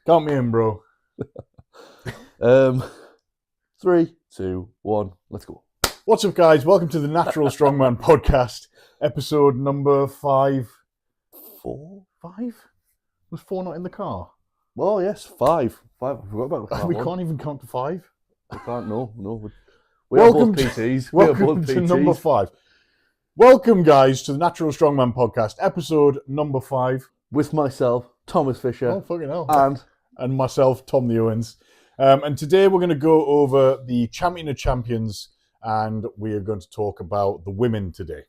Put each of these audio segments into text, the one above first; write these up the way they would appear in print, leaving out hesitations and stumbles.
Count me in, bro. 3, 2, 1, let's go. What's up, guys? Welcome to the Natural Strongman podcast, episode number 5. 4? 5? Was 4 not in the car? Well, yes, 5. 5. I forgot about the car We one. can't even count to 5. We can't, no. We are both PTs. Welcome to number 5. Welcome, guys, to the Natural Strongman podcast, episode number 5. With myself, Thomas Fisher. Oh, fucking hell. And myself, Tom the Owens. And today we're going to go over the Champion of Champions, and we are going to talk about the women today.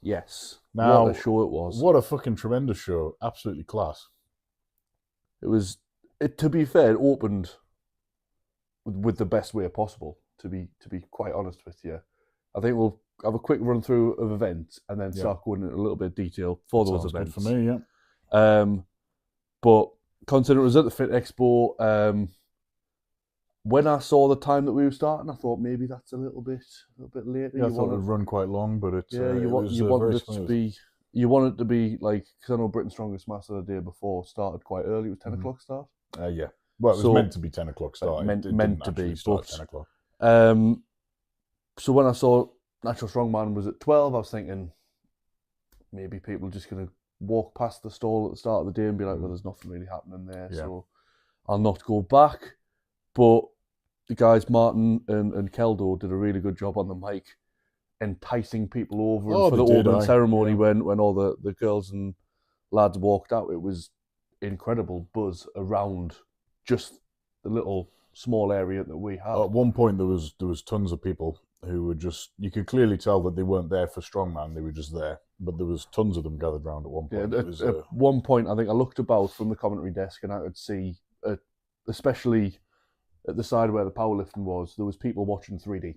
yes, Now, what a show it was. What a fucking tremendous show. Absolutely class. To be fair, it opened with the best way possible, to be quite honest with you. I think we'll have a quick run through of events and then start going into a little bit of detail for those Sounds events. good for me, yeah. But considering it was at the Fit Expo, when I saw the time that we were starting, I thought maybe that's a little bit later. Yeah, I thought it would run quite long, but it's you want it to be like, because I know Britain's Strongest Master the day before started quite early. It was 10 o'clock start. Yeah. Well, it was meant to be 10 o'clock start. Meant to be, start but 10 o'clock. So when I saw Natural Strongman was at 12, I was thinking maybe people are just going to walk past the stall at the start of the day and be like, well, there's nothing really happening there, so I'll not go back. But the guys, Martin and Keldo, did a really good job on the mic, enticing people over. And for the opening ceremony, when all the girls and lads walked out, it was incredible buzz around just the little small area that we had. At one point, there was tons of people who were just, you could clearly tell that they weren't there for Strongman, they were just there. But there was tons of them gathered around at one point. Yeah, at one point, I think I looked about from the commentary desk and I could see, especially at the side where the powerlifting was, there was people watching 3D,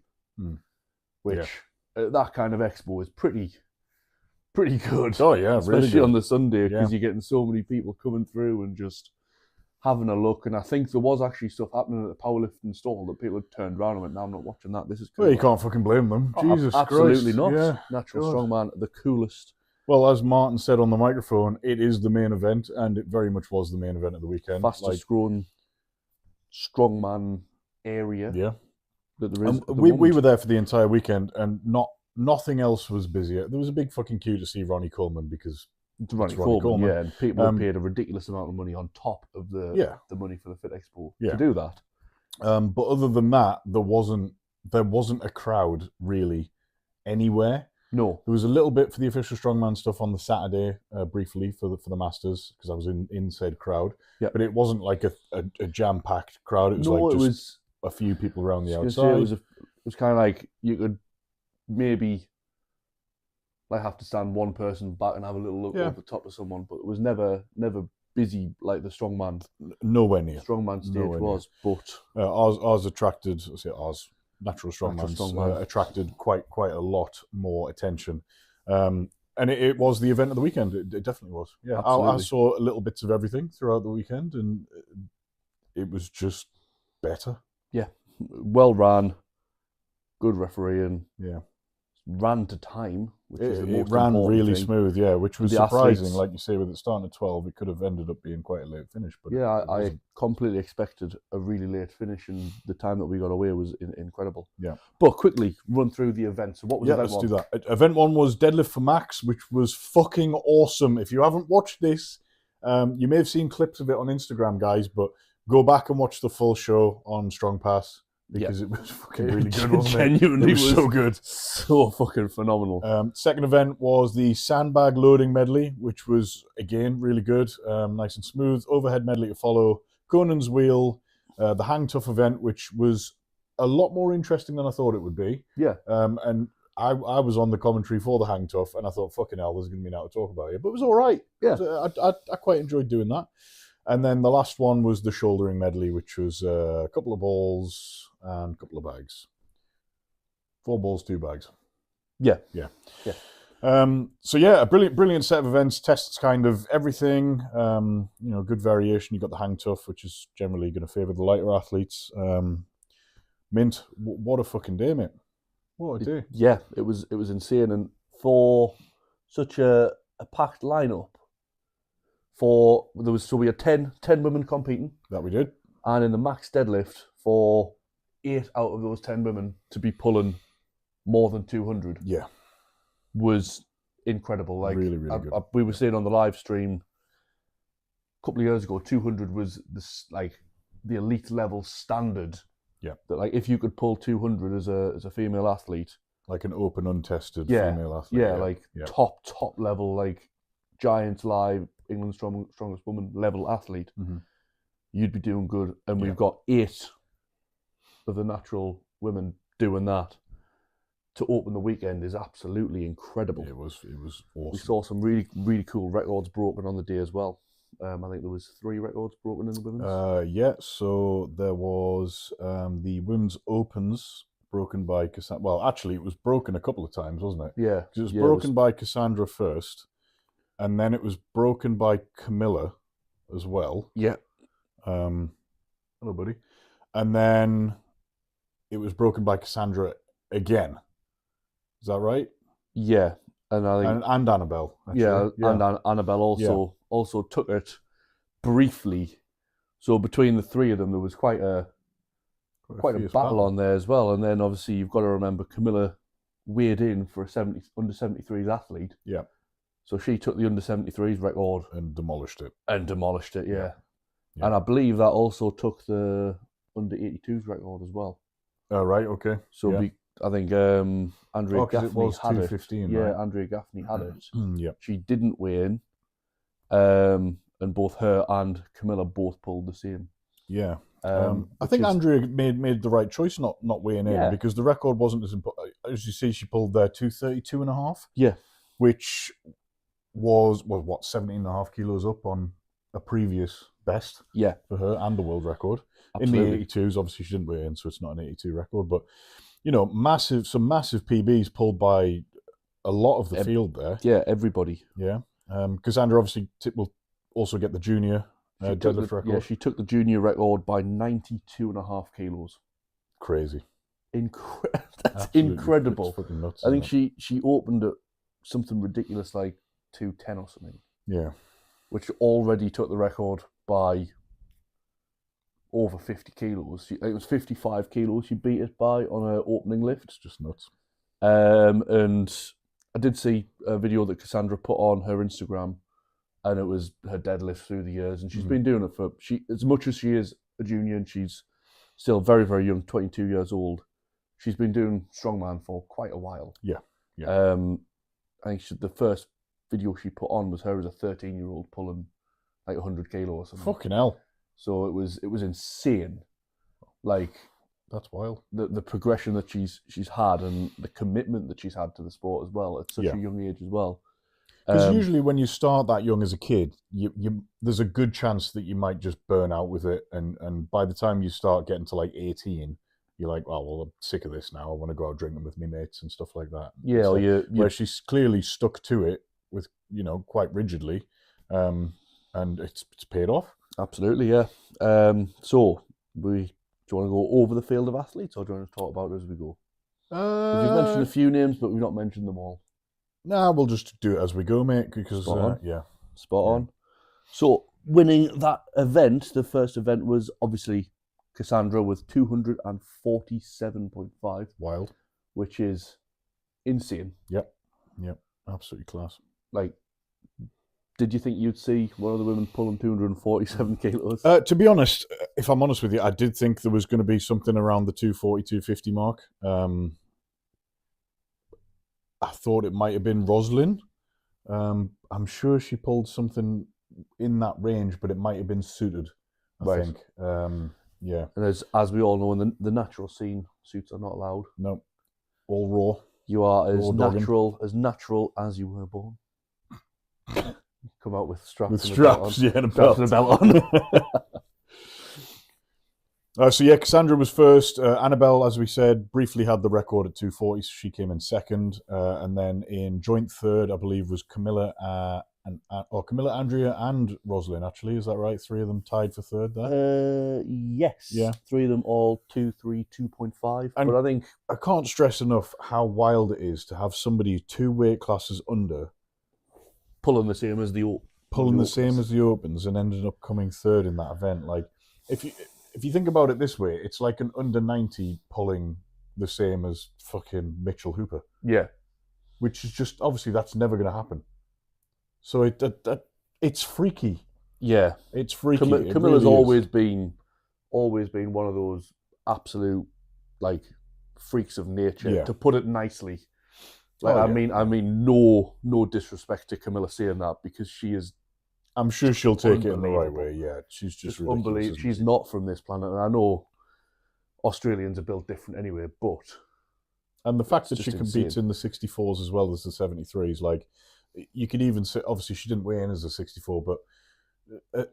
which at that kind of expo is pretty good. Oh yeah, especially really good. On the Sunday, because you're getting so many people coming through and just having a look. And I think there was actually stuff happening at the powerlifting stall that people had turned around and went, "No, I'm not watching that. This is cool." Well, you can't fucking blame them. Jesus Christ. Absolutely not. Yeah. Natural Strongman, the coolest. Well, as Martin said on the microphone, it is the main event, and it very much was the main event of the weekend. Fastest growing strongman area. Yeah. That there is. We were there for the entire weekend, and nothing else was busier. There was a big fucking queue to see Ronnie Coleman because it's Ronnie Coleman. Yeah, and people paid a ridiculous amount of money on top of the money for the Fit Expo to do that. But other than that, there wasn't a crowd really anywhere. No, there was a little bit for the official strongman stuff on the Saturday, briefly for the Masters, because I was in said crowd. Yeah. But it wasn't like a jam-packed crowd. It was just a few people around the outside. It was kind of like you could maybe like have to stand one person back and have a little look over the top of someone, but it was never busy like the strongman. Nowhere near. Strongman stage was, but ours attracted. Natural Strongman attracted quite a lot more attention, and it was the event of the weekend. It definitely was. Yeah, I saw little bits of everything throughout the weekend, and it was just better. Yeah, well ran, good refereeing. Yeah, ran to time, which is the most it ran important really thing. Smooth. Yeah, which was The surprising. athletes, like you say, with it starting at 12, it could have ended up being quite a late finish. But yeah, I completely expected a really late finish, and the time that we got away was incredible. Yeah, but quickly run through the event. So what was event one? Let's do that. Event 1 was Deadlift for Max, which was fucking awesome. If you haven't watched this, you may have seen clips of it on Instagram, guys, but go back and watch the full show on Strong Pass. Because it was fucking really good, wasn't it? Genuinely it was so good. So fucking phenomenal. Second event was the sandbag loading medley, which was, again, really good. Nice and smooth. Overhead medley to follow. Conan's wheel. The hang tough event, which was a lot more interesting than I thought it would be. Yeah. And I was on the commentary for the hang tough, and I thought, fucking hell, there's going to be now to talk about it. But it was all right. Yeah. I quite enjoyed doing that. And then the last one was the shouldering medley, which was a couple of balls and a couple of bags. 4 balls, 2 bags. Yeah. So a brilliant set of events. Tests kind of everything. Good variation. You got the hang tough, which is generally going to favour the lighter athletes. Mint, what a fucking day, mate! What a day. Yeah, it was insane, and for such a packed lineup. we had 10 women competing. That we did. And in the max deadlift, for 8 out of those 10 women to be pulling more than 200 was incredible. Like, really, really good. We were saying on the live stream a couple of years ago, 200 was the elite level standard. Yeah. That, like, if you could pull 200 as a female athlete, like an open, untested female athlete. Yeah, top level, like Giants Live, England's strongest woman level athlete, you'd be doing good. And we've got 8 of the natural women doing that. To open the weekend is absolutely incredible. It was awesome. We saw some really, really cool records broken on the day as well. I think there was 3 records broken in the women's. So there was the women's opens broken by Cassandra. Well, actually, it was broken a couple of times, wasn't it? Yeah. It was broken by Cassandra first, and then it was broken by Camilla as well. Yeah. Hello, buddy. And then it was broken by Cassandra again. Is that right? Yeah. And I think and Annabelle. Actually. And Annabelle also took it briefly. So between the 3 of them, there was quite a battle on there as well. And then obviously you've got to remember Camilla weighed in for a under 73s athlete. Yeah. So she took the under 73s record and demolished it. Yeah. And I believe that also took the under 82s record as well. Oh, right. Okay. So I think Andrea Gaffney had it. Right? Andrea Gaffney had it. Yeah. She didn't weigh in, and both her and Camilla both pulled the same. Yeah. I think Andrea made the right choice not weighing in, because the record wasn't as important. As you see, she pulled there 232.5. Yeah. Which was 17.5 kilos up on a previous best. Yeah. For her and the world record. Absolutely. In the 82s, obviously she didn't weigh in, so it's not an 82 record, but some massive PBs pulled by a lot of the field there. Yeah, everybody. Yeah. Cassandra obviously will also get the junior deadlift record. Yeah, she took the junior record by 92.5 kilos. Crazy. That's incredible. It's fucking nuts. I think she opened at something ridiculous like 210 or something. Yeah. Which already took the record by over 50 kilos. It was 55 kilos she beat it by on her opening lift. It's just nuts. And I did see a video that Cassandra put on her Instagram, and it was her deadlift through the years. And she's been doing it as much as she is a junior, and she's still very, very young, 22 years old. She's been doing strongman for quite a while. Yeah. I think the first video she put on was her as a 13-year-old pulling like 100 kilos or something. Fucking hell. So it was insane. Like, that's wild. The progression that she's had and the commitment that she's had to the sport as well at such a young age as well. Because usually when you start that young as a kid, there's a good chance that you might just burn out with it, and by the time you start getting to like 18, you're like, oh, well, I'm sick of this now. I want to go out drinking with my mates and stuff like that. Yeah, so, where she's clearly stuck to it with quite rigidly, and it's paid off. Absolutely, yeah. So do you want to go over the field of athletes, or do you want to talk about it as we go? You've mentioned a few names, but we've not mentioned them all. Nah, we'll just do it as we go, mate. Because Spot on. So winning that event, the first event was obviously Cassandra with 247.5. Wild. Which is insane. Yep. Absolutely class. Like, did you think you'd see one of the women pulling 247 kilos? To be honest, if I'm honest with you, I did think there was going to be something around the 240, 250 mark. I thought it might have been Roslyn. I'm sure she pulled something in that range, but it might have been suited, I think. Yeah. And as we all know, in the natural scene, suits are not allowed. No. All raw. You are as natural as you were born. Come out with straps. With straps, and a belt. And a belt on. Cassandra was first. Annabelle, as we said, briefly had the record at 240, so she came in second. And then in joint third, I believe, was Camilla, Andrea, and Rosalind, actually. Is that right? 3 of them tied for third there? Yes. Yeah. 3 of them all 2, 3, 2.5. And but I think I can't stress enough how wild it is to have somebody 2 weight classes under pulling the same as the pulling the same as the Opens and ended up coming third in that event. Like, if you think about it this way, it's like an under 90 pulling the same as fucking Mitchell Hooper. Yeah. Which is just, obviously, that's never going to happen. So it's freaky. Yeah. It's freaky. Camilla's always been one of those absolute, like, freaks of nature, to put it nicely. Like, I mean, no disrespect to Camilla saying that, because she is. I'm sure she'll take it in the right way. Yeah, she's just unbelievable. She's not from this planet, and I know Australians are built different anyway. And the fact that she competes in the 64s as well as the 73s, like, you could even say, obviously she didn't weigh in as a 64, but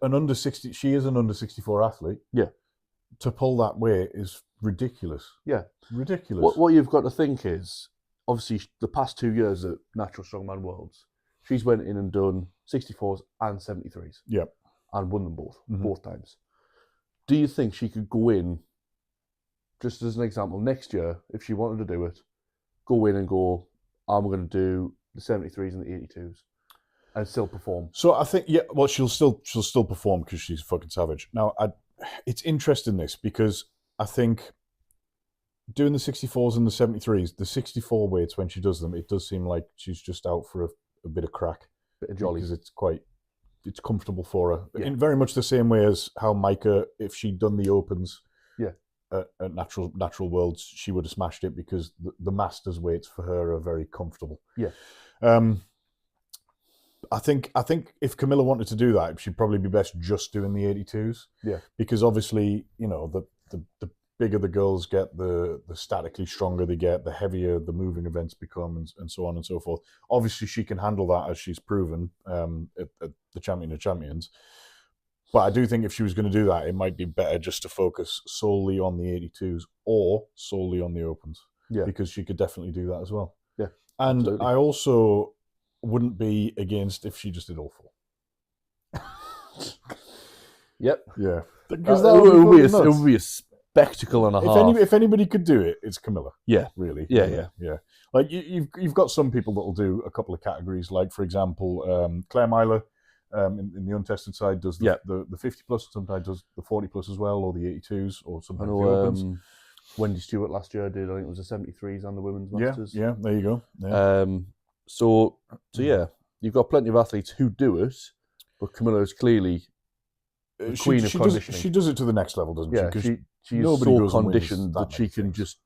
an under 60, she is an under 64 athlete. Yeah, to pull that weight is ridiculous. Yeah, ridiculous. What you've got to think is, obviously, the past 2 years at Natural Strongman Worlds, she's went in and done 64s and 73s. Yeah. And won them both times. Do you think she could go in, just as an example, next year, if she wanted to do it, go in and go, I'm going to do the 73s and the 82s and still perform? So I think, she'll still perform because she's fucking savage. Now, it's interesting this, because I think doing the 64s and the 73s, the 64 weights, when she does them, it does seem like she's just out for a bit of crack. Bit of jolly. Because it's comfortable for her. In very much the same way as how Micah, if she'd done the Opens at Natural Worlds, she would have smashed it, because the Masters weights for her are very comfortable. Yeah. I think if Camilla wanted to do that, she'd probably be best just doing the 82s. Yeah. Because obviously, the bigger the girls get, the statically stronger they get, the heavier the moving events become, and so on and so forth. Obviously, she can handle that, as she's proven at the Champion of Champions. But I do think if she was going to do that, it might be better just to focus solely on the 82s or solely on the Opens. Yeah. Because she could definitely do that as well. Yeah. And absolutely. I also wouldn't be against if she just did all four. Yep. Yeah. Because it would be a spectacle and a half. If anybody could do it, it's Camilla. Yeah. Really. Yeah. Like, you've got some people that will do a couple of categories. Like, for example, Claire Myler in the untested side does the 50 plus, sometimes does the 40 plus as well, or the 82s, or sometimes the Opens. Wendy Stewart last year did, I think it was the 73s and the Women's Masters. Yeah, there you go. Yeah. So yeah, you've got plenty of athletes who do it, but Camilla is clearly the queen of conditioning. She does it to the next level, doesn't she? Yeah, she's so conditioned that she can just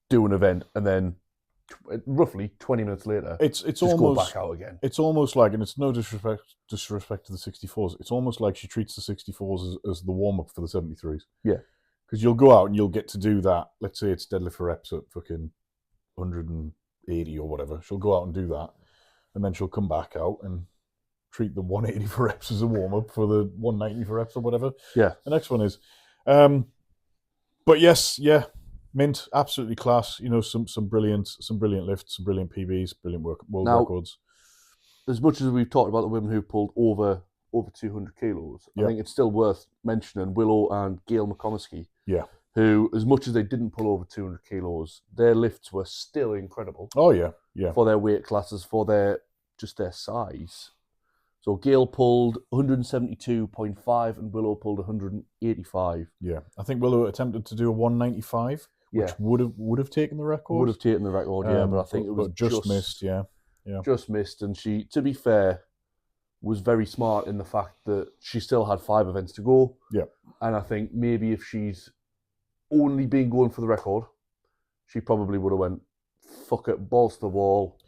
do an event and then roughly 20 minutes later, it's just almost go back out again. It's almost like, and it's no disrespect to the 64s, it's almost like she treats the 64s as the warm-up for the 73s. Yeah. Because you'll go out and you'll get to do that. Let's say it's deadlift for reps at fucking 180 or whatever. She'll go out and do that, and then she'll come back out and treat the 180 for reps as a warm-up for the 190 for reps or whatever. Yeah. The next one is. But yes, yeah, mint, absolutely class. Some brilliant lifts, some brilliant PBs, brilliant world records. As much as we've talked about the women who pulled over 200 kilos, I think it's still worth mentioning Willow and Gail McComiskey. Yeah. Who, as much as they didn't pull over 200 kilos, their lifts were still incredible. Oh yeah. For their weight classes, for their size. So Gail pulled 172.5 and Willow pulled 185. Yeah, I think Willow attempted to do a 195, which would have taken the record. Would have taken the record, but I think it was just missed. Yeah, just missed. And she, to be fair, was very smart in the fact that she still had 5 events to go. Yeah, and I think maybe if she's only been going for the record, she probably would have went, fuck it, balls to the wall,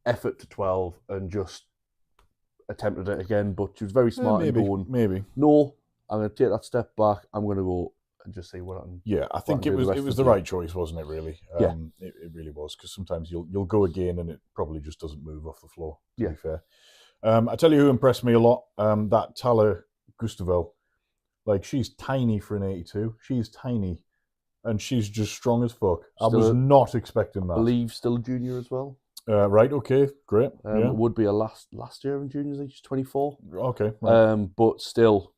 effort to 12, and just attempted it again. But she was very smart in going, no, I'm going to take that step back, I'm going to go and just see what I can. Yeah, I think it was the right choice, wasn't it, really? It really was, because sometimes you'll go again and it probably just doesn't move off the floor, to be fair. I tell you who impressed me a lot, that Tala Gustavell. Like, she's tiny for an 82. She's tiny. And she's just strong as fuck. I was not expecting that. I believe still a junior as well. Right, okay, great. It would be a last year in juniors, I think she's 24. Okay. Right. But still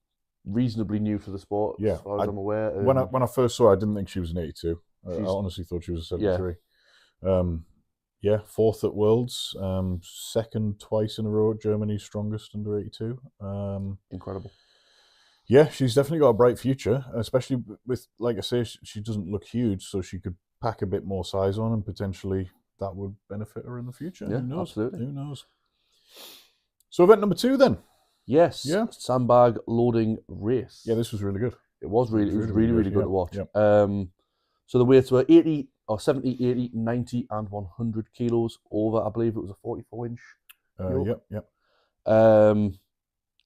reasonably new to the sport, as far as I'm aware. When I first saw her, I didn't think she was an 82. I honestly thought she was a 73. Yeah, fourth at Worlds, second twice in a row at Germany's strongest under 82. Incredible. Yeah, she's definitely got a bright future, especially with, like I say, she doesn't look huge, so she could pack a bit more size on, and potentially that would benefit her in the future. Yeah, Who knows? absolutely. Who knows? So event number 2 then. Yes. Yeah. Sandbag loading race. Yeah, this was really good. It was really good to watch. Yep. So the weights were 80 or 70, 80, 90 and 100 kilos over, I believe it was a 44-inch. Yep.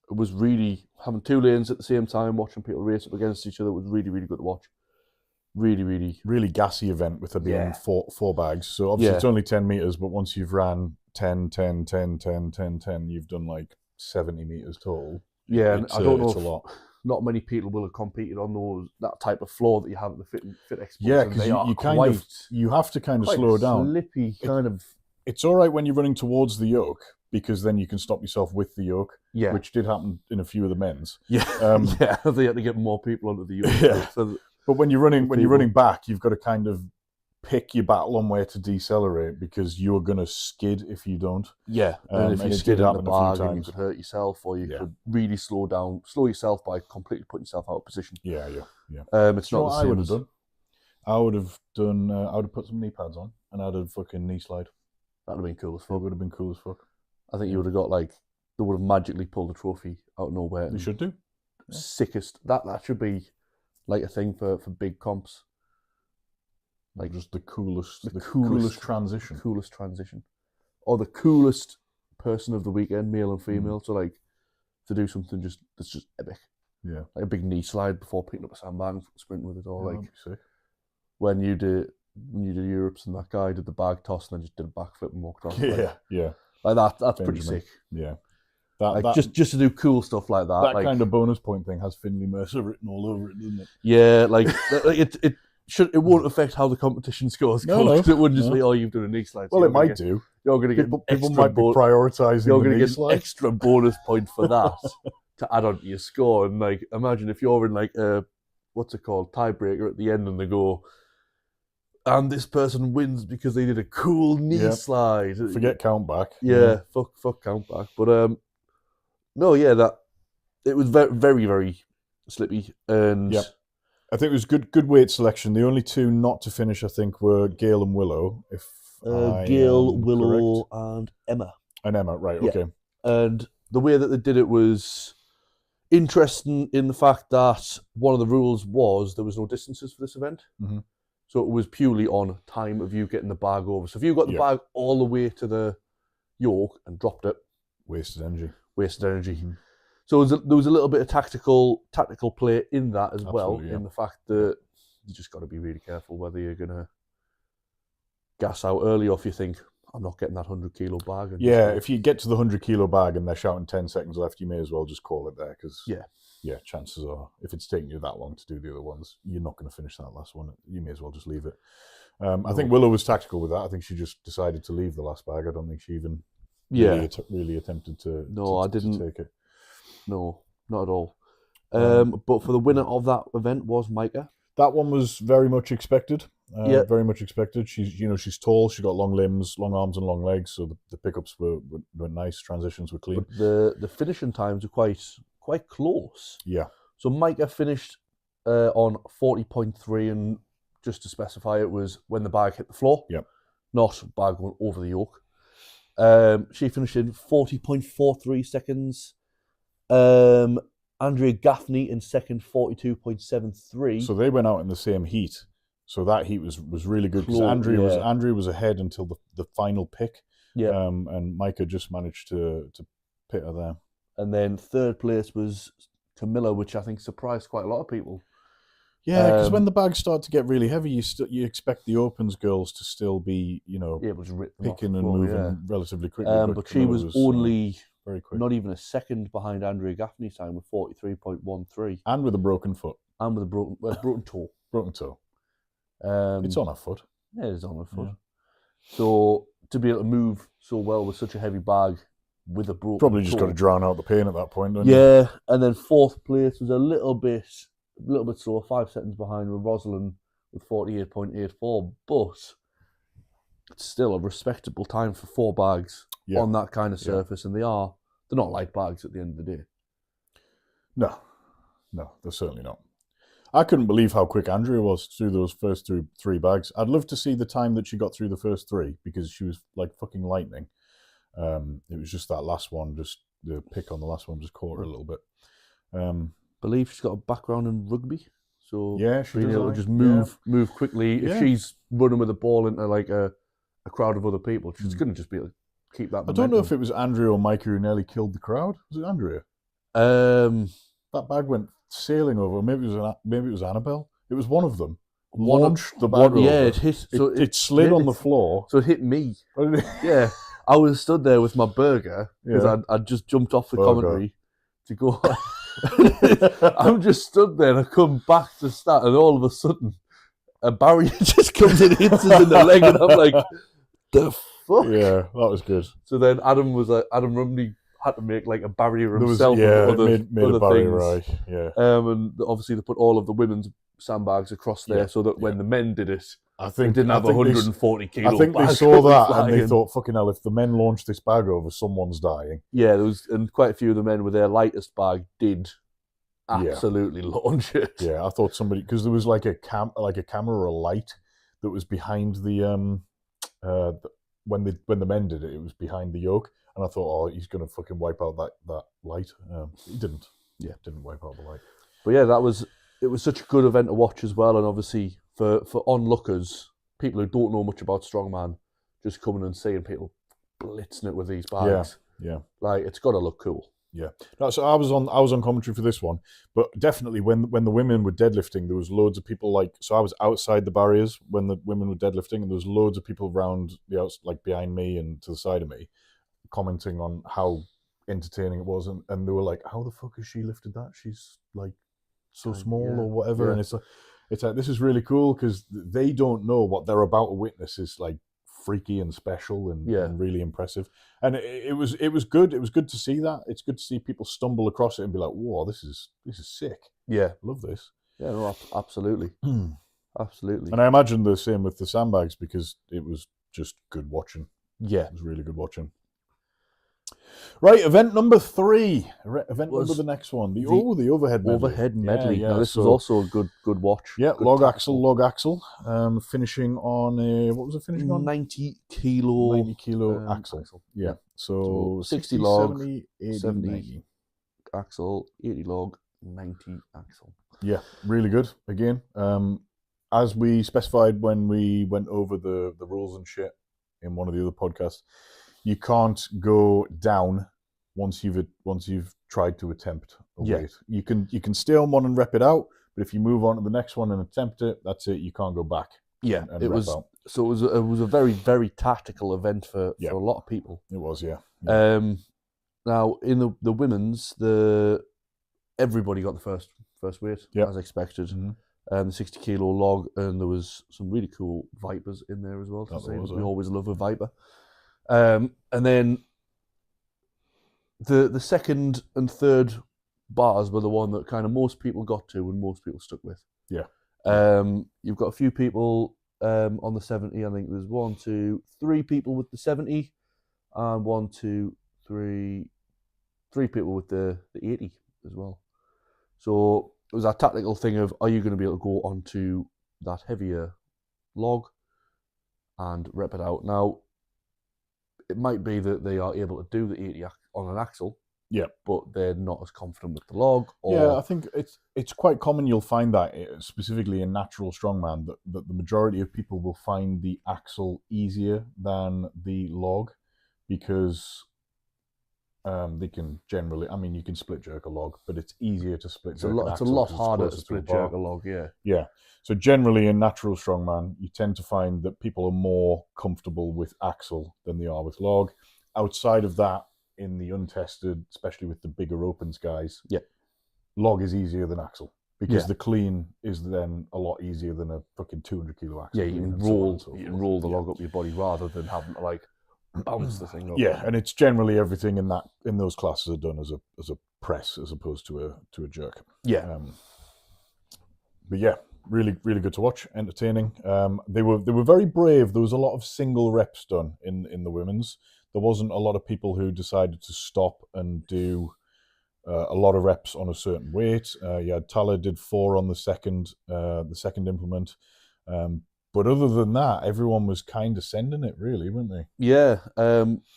It was really, having two lanes at the same time, watching people race up against each other, was really, really good to watch. Really gassy event with there being four bags. So obviously it's only 10 meters, but once you've ran 10, 10, 10, 10, 10, 10, you've done like 70 meters total. Yeah, and I don't know it's a lot. Not many people will have competed on that type of floor that you have at the Fit Expo. Yeah, because you have to kind of slow down. Slippy, kind of. It's all right when you're running towards the yoke, because then you can stop yourself with the yoke. Yeah, which did happen in a few of the men's. Yeah, they had to get more people onto the yoke. Yeah, but when you're running back, you've got to kind of pick your battle on where to decelerate, because you're going to skid if you don't. Yeah, and if you skid in the bag, you could hurt yourself, or you could really slow yourself by completely putting yourself out of position. Yeah. It's not the same. I would have put some knee pads on, and I'd have fucking knee slide. That'd have been cool as fuck. It would have been cool as fuck. I think you would have got they would have magically pulled the trophy out of nowhere. They should do. Yeah. Sickest. That should be like a thing for big comps. Like just the coolest transition. The coolest transition. Or the coolest person of the weekend, male and female, to do something that's just epic. Yeah. Like a big knee slide before picking up a sandbag and sprinting with it, or that'd be sick. when you did Europe's and that guy did the bag toss and then just did a backflip and walked off. Yeah. Like that's pretty sick. Yeah. Just to do cool stuff like that. That kind of bonus point thing has Finley Mercer written all over it, doesn't it? Yeah, it won't affect how the competition scores go. No. It wouldn't just be, you've done a knee slide. Well, it might do. You're going to get people might be prioritising. You're going to get an extra bonus point for that to add on to your score. And imagine if you're in a what's it called, tiebreaker at the end, and they go, and this person wins because they did a cool knee slide. Forget count back. Yeah, fuck count back. But that it was very, very, very slippy, and I think it was good weight selection. The only two not to finish, I think, were Gail and Willow. Gail, Willow, correct. And Emma. And Emma, right? Yeah. Okay. And the way that they did it was interesting in the fact that one of the rules was there was no distances for this event. Mm-hmm. So it was purely on time of you getting the bag over. So if you got the bag all the way to the yoke and dropped it, wasted energy. Mm-hmm. So there was a little bit of tactical play in that as well, in the fact that you just got to be really careful whether you're going to gas out early, or if you think, I'm not getting that 100 kilo bag. And if you get to the 100 kilo bag and they're shouting 10 seconds left, you may as well just call it there, because chances are, if it's taking you that long to do the other ones, you're not going to finish that last one. You may as well just leave it. I think Willow was tactical with that. I think she just decided to leave the last bag. I don't think she even really attempted to. No, I didn't take it. No, not at all. But for the winner of that event was Micah. That one was very much expected. Very much expected. She's tall. She got long limbs, long arms, and long legs. So the pickups were nice. Transitions were clean. But the finishing times were quite close. Yeah. So Micah finished on 40.3, and just to specify, it was when the bag hit the floor. Yep. Not bag going over the yoke. She finished in 40.43 seconds. Andrea Gaffney in second, 42.73. So they went out in the same heat. So that heat was really good, because Andrea was ahead until the final pick. Yeah. And Micah just managed to pit her there. And then third place was Camilla, which I think surprised quite a lot of people. Yeah, because when the bags start to get really heavy, you expect the Opens girls to still be, able to rip them picking and moving relatively quickly. But she was only very quick. Not even a second behind Andrea Gaffney's time with 43.13. And with a broken foot. And with a broken toe. Broken toe. It's on her foot. Yeah, it's on her foot. Yeah. So to be able to move so well with such a heavy bag with a broken Probably just got to drown out the pain at that point, don't you? Yeah, and then fourth place was a little bit slower, 5 seconds behind with Rosalind with 48.84. But it's still a respectable time for 4 bags on that kind of surface, and they're not light bags at the end of the day. No, they're certainly not. I couldn't believe how quick Andrea was through those first 3 bags. I'd love to see the time that she got through the first 3 because she was like fucking lightning. It was just that last one, just the pick on the last one just caught her a little bit. Believe she's got a background in rugby, so yeah, she being does able to just move quickly. If she's running with the ball into like a crowd of other people, she's going to just be able to keep that momentum. I don't know if it was Andrea or Micah who nearly killed the crowd. Was it Andrea? That bag went sailing over. Maybe it was Annabelle. It was one of them. Launched the bag over. Yeah, it hit. So it slid on the floor. So it hit me. Yeah, I was stood there with my burger because I'd just jumped off the commentary to go. I'm just stood there and I come back to start, and all of a sudden a barrier just comes and hits us in the leg, and I'm like, the fuck? Yeah, that was good. So then Adam Rumney had to make like a barrier himself. Made a barrier, right? Yeah. And obviously they put all of the women's sandbags across there so that when the men did it, they didn't have 140 kilo. I think they saw that and they thought, fucking hell, if the men launch this bag over, someone's dying. Yeah, and quite a few of the men with their lightest bag did absolutely launch it. Yeah, I thought somebody, because there was like a camera or a light that was behind the when the men did it, it was behind the yoke, and I thought, oh, he's gonna fucking wipe out that light. He didn't. Yeah, didn't wipe out the light. But yeah, it was such a good event to watch as well, and obviously for onlookers, people who don't know much about Strongman, just coming and seeing people blitzing it with these bags. Yeah. Like, it's got to look cool. Yeah. No, so I was on commentary for this one, but definitely when the women were deadlifting, there was loads of people so I was outside the barriers when the women were deadlifting, and there was loads of people around like behind me and to the side of me, commenting on how entertaining it was, and they were like, how the fuck has she lifted that? She's like so small or whatever. And it's like this is really cool because they don't know what they're about to witness is like freaky and special and really impressive. And it was good. It was good to see that. It's good to see people stumble across it and be like, whoa, this is sick. Yeah, love this. Yeah, no, absolutely. Absolutely. And I imagine the same with the sandbags because it was just good watching. Yeah, it was really good watching. Right, event number 3. Number the next one. The overhead medley. Overhead medley. Yeah. Now, this was also a good watch. Yeah, good log axle. Finishing on what was it finishing on? 90 kilo axle. Yeah. So 60 log, 70, 80, 70 90. Axle, 80 log, 90 axle. Yeah, really good. Again, as we specified when we went over the rules and shit in one of the other podcasts, you can't go down once you've tried to attempt a weight. You can stay on one and rep it out, but if you move on to the next one and attempt it, that's it. You can't go back. Yeah, it was a very, very tactical event for a lot of people. It was, yeah. Now in the women's, everybody got the first weight as expected. Mm-hmm. The 60 kilo log, and there was some really cool vipers in there as well. We always love a viper. And then the second and third bars were the one that kind of most people got to and most people stuck with. Yeah. You've got a few people on the 70. I think there's 1, 2, 3 people with the 70, and 1, 2, 3 people with the 80 as well. So it was a tactical thing of, are you going to be able to go onto that heavier log and rep it out? Now, it might be that they are able to do the 80 on an axle, but they're not as confident with the log. I think it's quite common. You'll find that specifically in natural strongman that the majority of people will find the axle easier than the log because they can generally. I mean, you can split jerk a log, but it's easier to split jerk. It's a lot harder to split jerk a log. Yeah. Yeah. So generally in natural strongman, you tend to find that people are more comfortable with axle than they are with log. Outside of that, in the untested, especially with the bigger opens guys, log is easier than axle because the clean is then a lot easier than a fucking 200 kilo axle. Yeah, you can roll the log up your body rather than having to like bounce the thing up. Yeah, and it's generally everything in those classes are done as a press as opposed to a jerk. Yeah. But yeah. really, really good to watch. Entertaining. They were very brave. There was a lot of single reps done in the women's. There wasn't a lot of people who decided to stop and do a lot of reps on a certain weight. Tala did 4 on the second implement. But other than that, everyone was kind of sending it, really, weren't they? Yeah,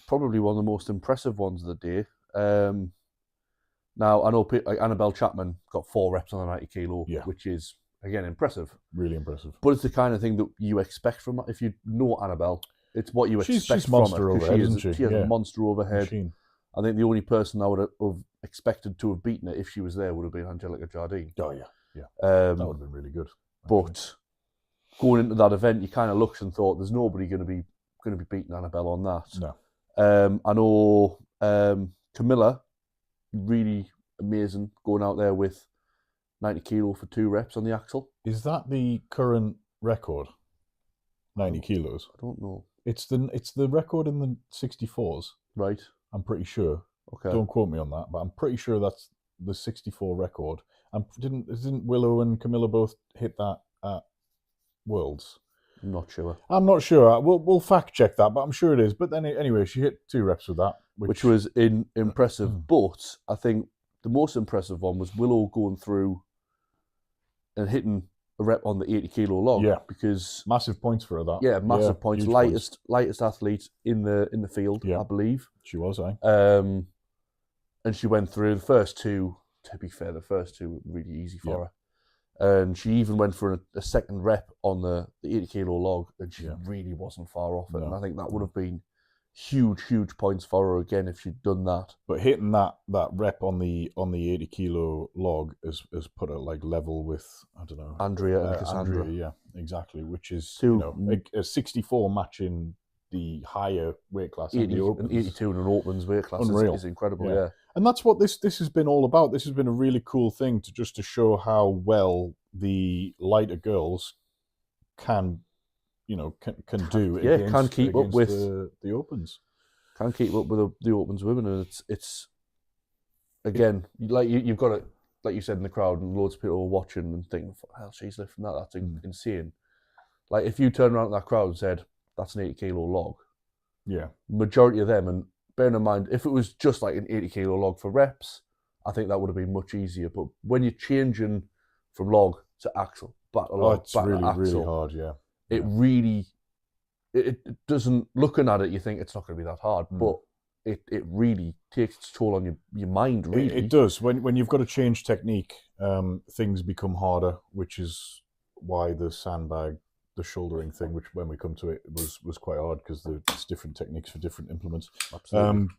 probably one of the most impressive ones of the day. Now, I know like Annabelle Chapman got 4 reps on a 90 kilo, which is, again, impressive. Really impressive. But it's the kind of thing that you expect from her. If you know Annabelle, it's what you expect she's from monster her. Overhead, isn't she? She has a monster overhead. Machine. I think the only person I would have expected to have beaten her if she was there would have been Angelica Jardine. Oh, yeah. That would have been really good. But going into that event, you kind of looked and thought, there's nobody going to be beating Annabelle on that. No. I know Camilla, really amazing, going out there with 90 kilo for 2 reps on the axle. Is that the current record? 90 kilos? I don't know. It's the record in the 64s. Right. I'm pretty sure. Okay. Don't quote me on that, but I'm pretty sure that's the 64 record. Didn't Willow and Camilla both hit that at Worlds? I'm not sure. I'm not sure. We'll fact check that, but I'm sure it is. But then anyway, she hit 2 reps with that, which was impressive. But I think the most impressive one was Willow going through and hitting a rep on the 80 kilo log. Yeah, because massive points for her. That massive points. Lightest athlete in the field, I believe. She was, and she went through the first 2. To be fair, the first 2 were really easy for her. And she even went for a second rep on the 80 kilo log, and she really wasn't far off it. No. And I think that would have been huge points for her again if she'd done that. But hitting that rep on the 80 kilo log has put her like level with, I don't know, Andrea and Cassandra. Andrea, yeah, exactly. Which is a 64 matching the higher weight class, 80, and 82 in an opens weight class is incredible. Yeah. And that's what this has been all about. This has been a really cool thing to show how well the lighter girls can do. Can keep up with the opens. Can keep up with the opens women, and it's again like you've got it, like you said, in the crowd, and loads of people are watching and thinking, "Hell, she's lifting that. That's insane." Like if you turn around in that crowd and said, "That's an 80 kilo log," majority of them, and bearing in mind, if it was just like an 80 kilo log for reps, I think that would have been much easier. But when you're changing from log to axle, back to log, it's back really, to axle, really hard, It really, it doesn't, looking at it, you think it's not going to be that hard, but it really takes its toll on your mind, really. It does. When you've got to change technique, things become harder, which is why the sandbag, the shouldering thing, which when we come to it was quite hard because there's different techniques for different implements. Absolutely.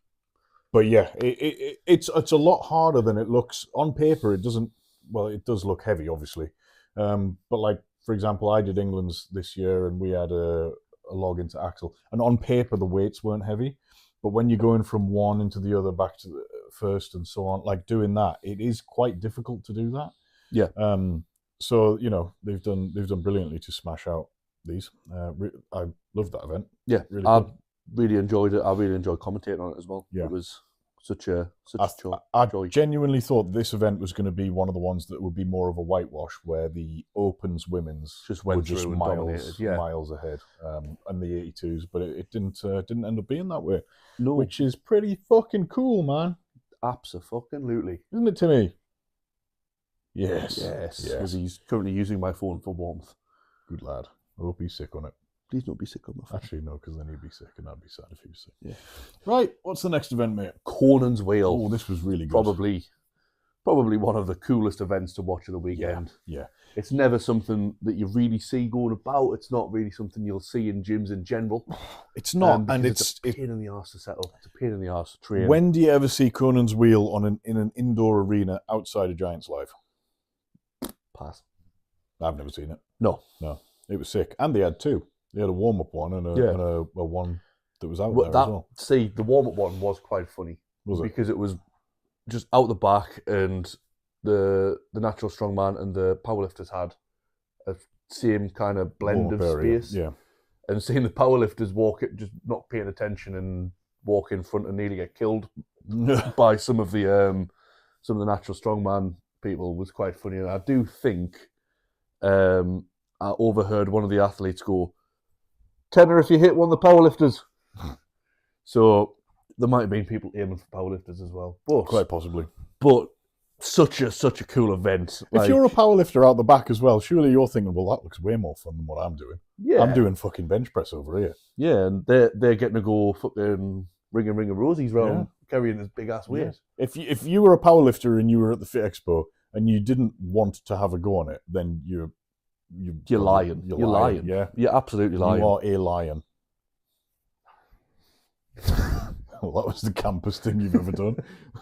But yeah, it's a lot harder than it looks on paper. It doesn't. Well, it does look heavy, obviously. But like for example, I did England's this year, and we had a log into axle, and on paper the weights weren't heavy, but when you're going from one into the other, back to the first, and so on, like doing that, it is quite difficult to do that. Yeah. So they've done brilliantly to smash out these. I loved that event. Yeah, really I good. really enjoyed it. I really enjoyed commentating on it as well. Yeah, it was such a joy. I genuinely thought this event was going to be one of the ones that would be more of a whitewash, where the Opens women's just went through and miles ahead, and the 82s, but it didn't end up being that way. No, which is pretty fucking cool, man. Absolutely, isn't it, Timmy? Yes. Because he's currently using my phone for warmth. Good lad. I hope he's sick on it. Please don't be sick on my phone. Actually, no, because then he'd be sick, and I'd be sad if he was sick. Yeah. Right. What's the next event, mate? Conan's Wheel. Oh, this was really good. Probably one of the coolest events to watch of the weekend. Yeah. It's never something that you really see going about. It's not really something you'll see in gyms in general. It's not, and it's a pain in the arse to settle. It's a pain in the arse to train. When do you ever see Conan's Wheel in an indoor arena outside of Giants Live? Pass. I've never seen it. No. It was sick, and they had 2. They had a warm-up one and a one that was out there as well. See, the warm-up one was quite funny. Was it? Because it was just out the back, and the natural strongman and the powerlifters had a same kind of blend of space. Yeah. And seeing the powerlifters walk it, just not paying attention and walk in front and nearly get killed by some of the natural strongman people was quite funny. And I do think I overheard one of the athletes go, "Tenner, if you hit one of the powerlifters." So there might have been people aiming for powerlifters as well, but quite possibly. But such a cool event. If you're a powerlifter out the back as well, surely you're thinking, well, that looks way more fun than what I'm doing. Yeah, I'm doing fucking bench press over here. Yeah, and they're getting to go fucking ring of rosies round carrying this big ass weight. Yeah. If you were a powerlifter and you were at the Fit Expo and you didn't want to have a go on it, then you're lying. You're lying. Yeah, you're absolutely lying. You are a lion. Well, that was the campest thing you've ever done.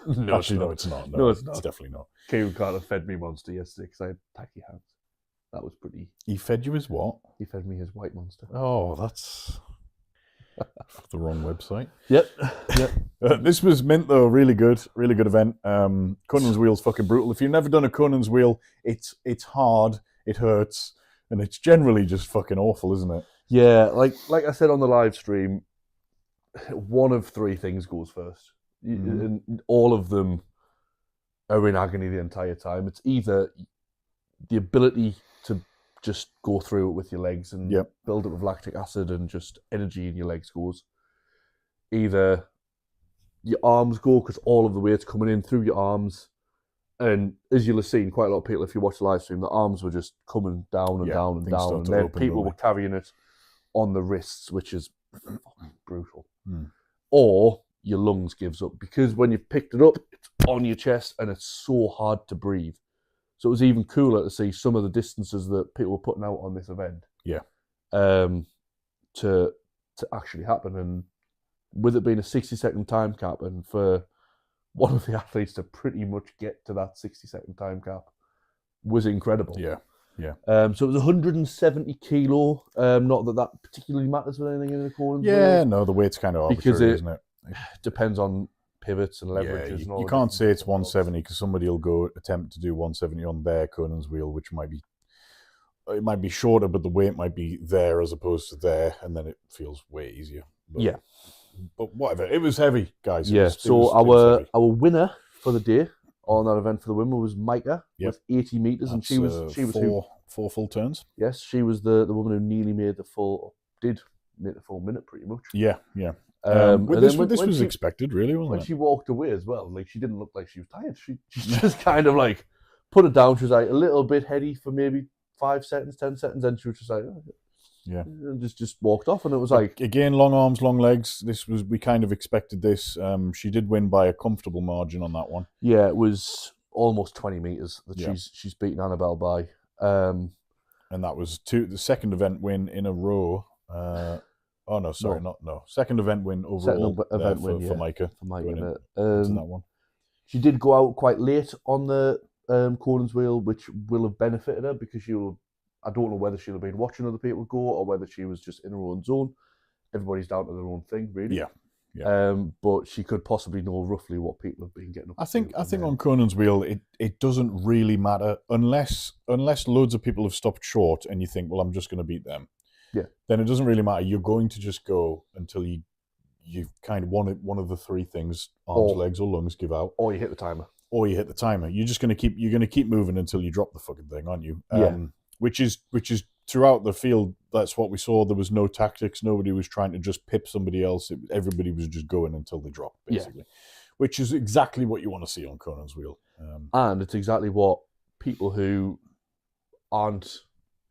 No, actually, no, it's not. No, it's not. It's definitely not. Kieran Carter fed me Monster yesterday because I had tacky hands. That was pretty. He fed you his what? He fed me his white Monster. Oh, that's the wrong website. Yep. This was mint though. Really good event. Conan's wheel's fucking brutal. If you've never done a Conan's wheel, it's hard, it hurts, and it's generally just fucking awful, isn't it? Yeah, like I said on the live stream, one of three things goes first, and all of them are in agony the entire time. It's either the ability to just go through it with your legs and build up with lactic acid and just energy in your legs goes. Either your arms go because all of the weight's coming in through your arms, and as you'll have seen, quite a lot of people, if you watch the live stream, the arms were just coming down and down and down, and then people were carrying it on the wrists, which is fucking brutal. Or your lungs gives up because when you picked it up, it's on your chest and it's so hard to breathe. So it was even cooler to see some of the distances that people were putting out on this event. Yeah. To actually happen, and with it being a 60-second time cap, and for one of the athletes to pretty much get to that 60-second time cap was incredible. Yeah. So it was 170 kilo. Not that particularly matters with anything in the corners. Yeah, no, the weight's kind of arbitrary, isn't it? Depends on pivots and leverages. You can't say it's 170 because somebody will go attempt to do 170 on their Conan's wheel, which might be shorter, but the weight might be there as opposed to there, and then it feels way easier. But whatever, it was heavy, guys. So our winner for the day on that event for the women was Micah with 80 meters, and she was four full turns. Yes, she was the woman who nearly made the full minute, pretty much. Yeah. This was expected, really, wasn't it? When she walked away as well, like she didn't look like she was tired. She just kind of like put it down. She was like a little bit heady for maybe 5 seconds, 10 seconds, and she was just like, and just walked off, and it was like again, long arms, long legs. We kind of expected this. She did win by a comfortable margin on that one. Yeah, it was almost 20 meters that she's beaten Annabelle by. And that was the second event win in a row. Second event win overall. For Micah. For Micah. That one. She did go out quite late on the Conan's wheel, which will have benefited her because I don't know whether she'll have been watching other people go or whether she was just in her own zone. Everybody's down to their own thing, really. Yeah. But she could possibly know roughly what people have been getting up to. I think on Conan's wheel, it doesn't really matter unless loads of people have stopped short and you think, well, I'm just going to beat them. Yeah. Then it doesn't really matter. You're going to just go until you've kind of one of the three things: arms, legs, or lungs give out, or you hit the timer. You're just going to keep moving until you drop the fucking thing, aren't you? Which is throughout the field. That's what we saw. There was no tactics. Nobody was trying to just pip somebody else. Everybody was just going until they dropped, basically. Which is exactly what you want to see on Conan's wheel. And it's exactly what people who aren't,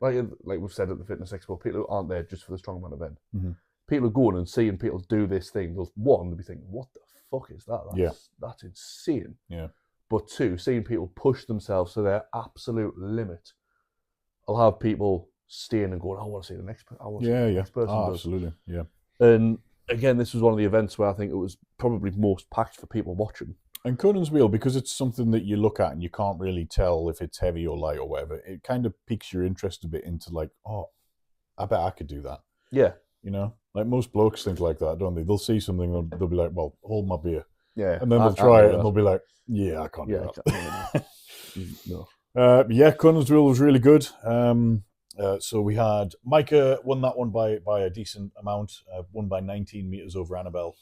like we've said at the Fitness Expo, people who aren't there just for the Strongman event. Mm-hmm. People are going and seeing people do this thing. They'll be thinking, what the fuck is that? That's insane. Yeah. But two, seeing people push themselves to their absolute limit, I'll have people staying and going, I want to see the next person. Absolutely. Yeah. And again, this was one of the events where I think it was probably most packed for people watching. And Conan's wheel, because it's something that you look at and you can't really tell if it's heavy or light or whatever, it kind of piques your interest a bit into like, oh, I bet I could do that. Yeah. You know, like most blokes think like that, don't they? They'll see something and they'll be like, well, hold my beer. Yeah. And then they'll try it and they'll be like, yeah, I can't do that. No. Conan's wheel was really good. So we had Micah won that one by a decent amount, won by 19 meters over Annabelle.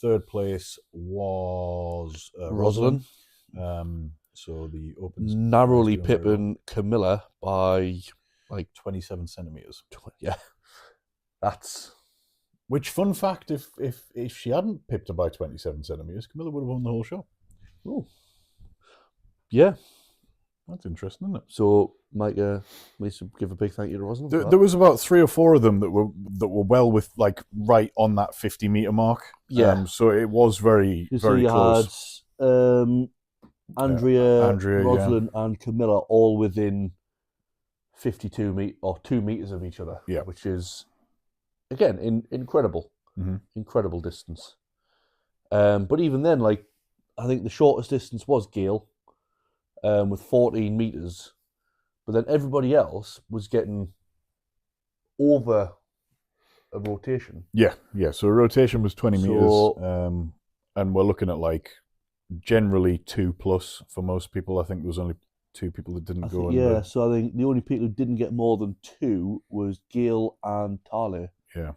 Third place was Rosalind. So the opens narrowly pipping Camilla by like 27 centimeters. Yeah, that's. Which, fun fact, if she hadn't pipped her by 27 centimeters, Camilla would have won the whole show. Oh, yeah, that's interesting, isn't it? So, Mike, needs to give a big thank you to Rosalind. There was about 3 or 4 of them that were well with like right on that 50-meter mark. Yeah. So it was very close. Had, Andrea, Rosalind, and Camilla all within 52 or 2 meters of each other. Yeah. Which is, again, incredible. Mm-hmm. Incredible distance. But even then, like, I think the shortest distance was Gail, with 14 meters. But then everybody else was getting over a rotation. Yeah. So a rotation was 20 meters. And we're looking at like generally 2+ for most people. I think there was only 2 people that didn't go. So I think the only people who didn't get more than 2 was Gail and Tale. Yeah.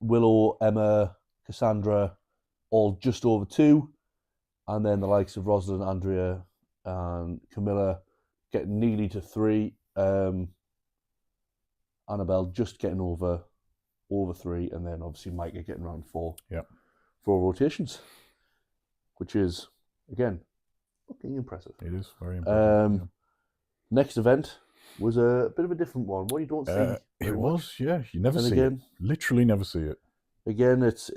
Willow, Emma, Cassandra, all just over 2. And then the likes of Rosalind, Andrea, and Camilla getting nearly to 3. Annabelle just getting over 3, and then obviously Micah getting around 4. Yeah. 4 rotations, which is, again, fucking impressive. It is very impressive. Next event was a bit of a different one. What you don't see. It was, yeah. You never see it. Literally never see it. Again, it's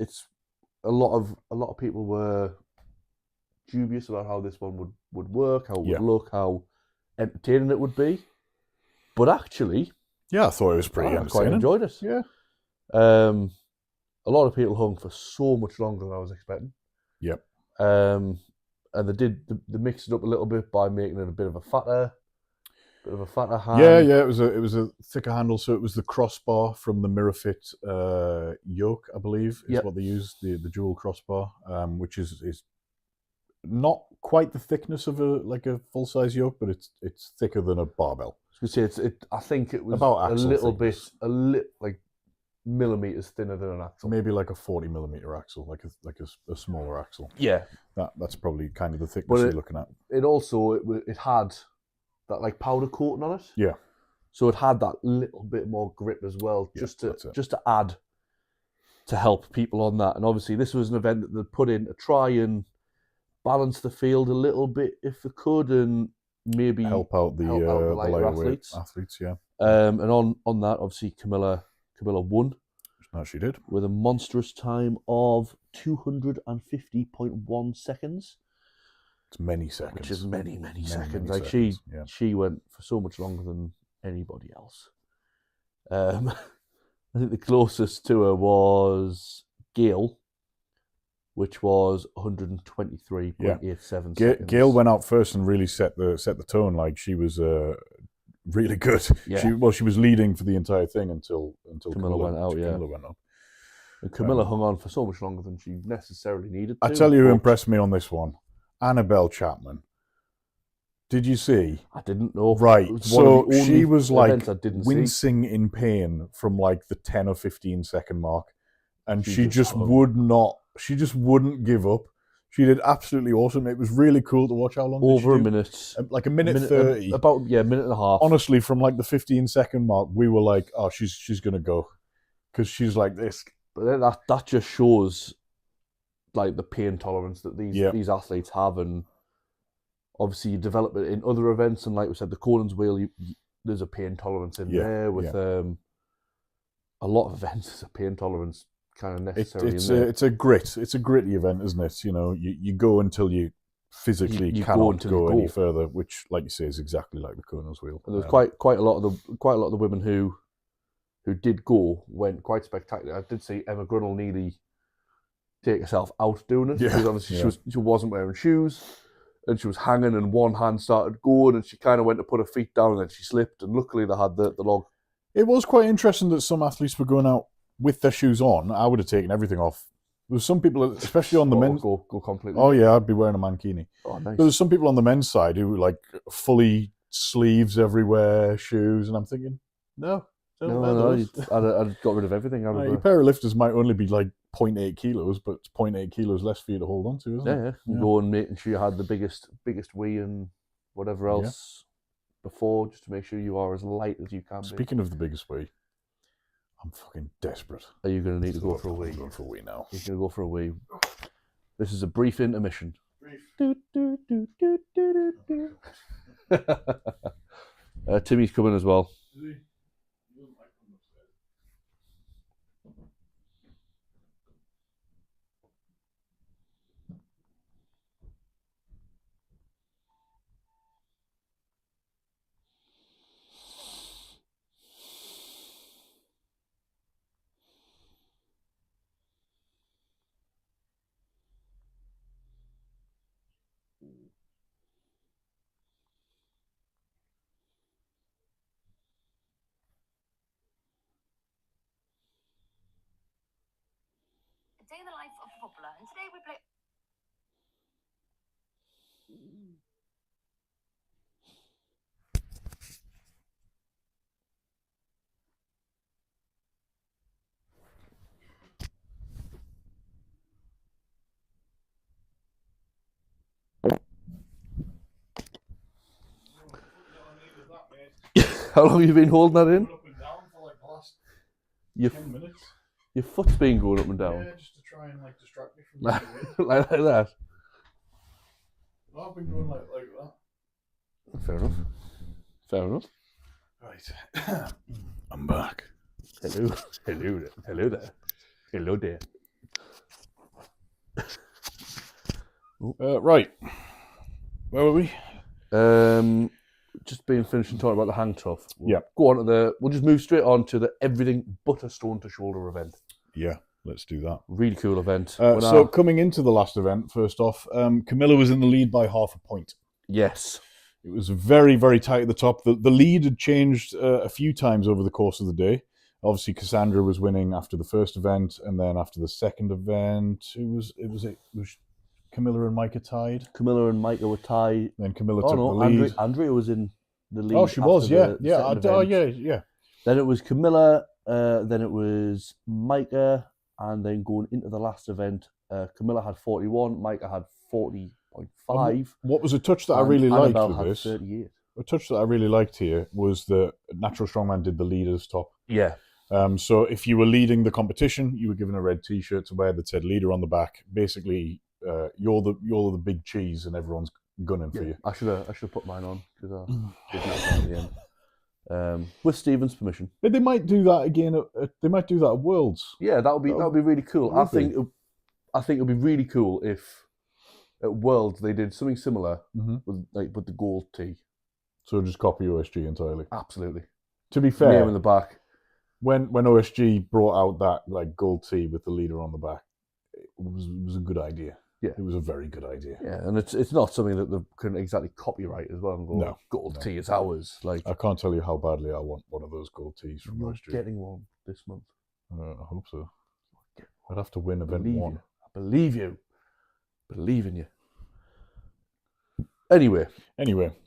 a lot of people were dubious about how this one would work, how it would look, how entertaining it would be. But actually, yeah, I thought it was pretty entertaining. I quite enjoyed it. Yeah. A lot of people hung for so much longer than I was expecting. Yep. And they mixed it up a little bit by making it a bit of a fatter hand. Yeah. It was a thicker handle, so it was the crossbar from the Mirrorfit yoke, I believe, is what they used, the dual crossbar, which is not quite the thickness of a full size yoke, but it's thicker than a barbell. I was gonna say I think it was about a little thickness. Like millimeters thinner than an axle. Maybe like a 40 millimeter axle, like a smaller axle. Yeah, that's probably kind of the thickness you're looking at. It also it had that like powder coating on it. Yeah. So it had that little bit more grip as well, just to add to help people on that. And obviously this was an event that they put in to try and balance the field a little bit if they could, and maybe help out the lighter athletes. Yeah. And on that, obviously Camilla won. That she did. With a monstrous time of 250.1 seconds. It's many seconds. Which is many seconds. Like she went for so much longer than anybody else. I think the closest to her was Gail, which was 123.87 seconds. Gail went out first and really set the tone. Like she was really good. Yeah. She was leading for the entire thing until Camilla went out. Camilla went up. And Camilla hung on for so much longer than she necessarily needed to. I tell you who impressed me on this one. Annabelle Chapman. Did you see? I didn't know. Right. So she was like wincing in pain from like the 10 or 15 second mark. And she just wouldn't give up. She did absolutely awesome. It was really cool to watch. How long? Over a minute. Like a minute 30. About a minute and a half. Honestly, from like the 15-second mark, we were like, oh, she's going to go. Because she's like this. But that just shows like the pain tolerance that these athletes have, and obviously you develop it in other events, and like we said, the Conan's Wheel, there's a pain tolerance in there with a lot of events. There's a pain tolerance kind of necessary. It's a gritty event, isn't it? You know, you go until you physically cannot go any further, which, like you say, is exactly like the Conan's Wheel. And there's quite a lot of the women who did go went quite spectacular. I did see Emma Grunnell nearly take herself out doing it, because obviously she wasn't wearing shoes, and she was hanging, and one hand started going, and she kind of went to put her feet down, and then she slipped, and luckily they had the log. It was quite interesting that some athletes were going out with their shoes on. I would have taken everything off. There was some people, especially on the men's... Go completely. Oh yeah, I'd be wearing a mankini. Oh, nice. There was some people on the men's side who were like fully sleeves everywhere, shoes, and I'm thinking, no, I'd got rid of everything. Your pair of lifters might only be like 0.8 kilos, but it's 0.8 kilos less for you to hold on to, isn't it? Yeah. Go and making sure you had the biggest wee and whatever else before, just to make sure you are as light as you can be. Speaking of the biggest wee, I'm fucking desperate. Are you going to need to go for a wee? I'm going for a wee now. You're going to go for a wee. This is a brief intermission. Timmy's coming as well. Day in the life of the popular, and today we play. How long have you been holding that in? Up and down for like the last Your, 10 minutes. your foot's been going up and down. Yeah, just to try and like distract me from like that. I've been going like that. Fair enough. Fair enough. Right. I'm back. Hello. Hello there. Hello there. Hello there. Right. Where were we? Just been finishing talking about the hang tough. Yeah. Go on to we'll just move straight on to the everything but a stone to shoulder event. Yeah, let's do that. Really cool event. So coming into the last event, first off, Camilla was in the lead by half a point. Yes. It was very, very tight at the top. The lead had changed a few times over the course of the day. Obviously, Cassandra was winning after the first event, and then after the second event, it was Camilla and Micah tied. Camilla and Micah were tied. Then Camilla took the lead. Andrea was in the lead. Oh, she was, yeah. Yeah. Then it was Camilla, then it was Micah, and then going into the last event, Camilla had 41, Micah had 40.5. What was a touch that I really liked Annabelle with had this? 38. A touch that I really liked here was that Natural Strongman did the leaders top. Yeah. So if you were leading the competition, you were given a red T-shirt to wear that said "leader" on the back. Basically, you're the big cheese, and everyone's gunning for you. I should have put mine on because I didn't have at the end. With Stephen's permission. But they might do that again. They might do that at Worlds. Yeah, that would be really cool. I think it would be really cool if at Worlds they did something similar with the gold tee. So just copy OSG entirely. Absolutely. To be fair, name in the back. When OSG brought out that like gold tee with the leader on the back, it was a good idea. Yeah, it was a very good idea. Yeah, and it's not something that they couldn't exactly copyright as well and go, no, gold tee is ours. Like, I can't tell you how badly I want one of those gold tees from OSG. Getting one this month. I hope so. I'd have to win event one. I believe you. Believe in you. Anyway,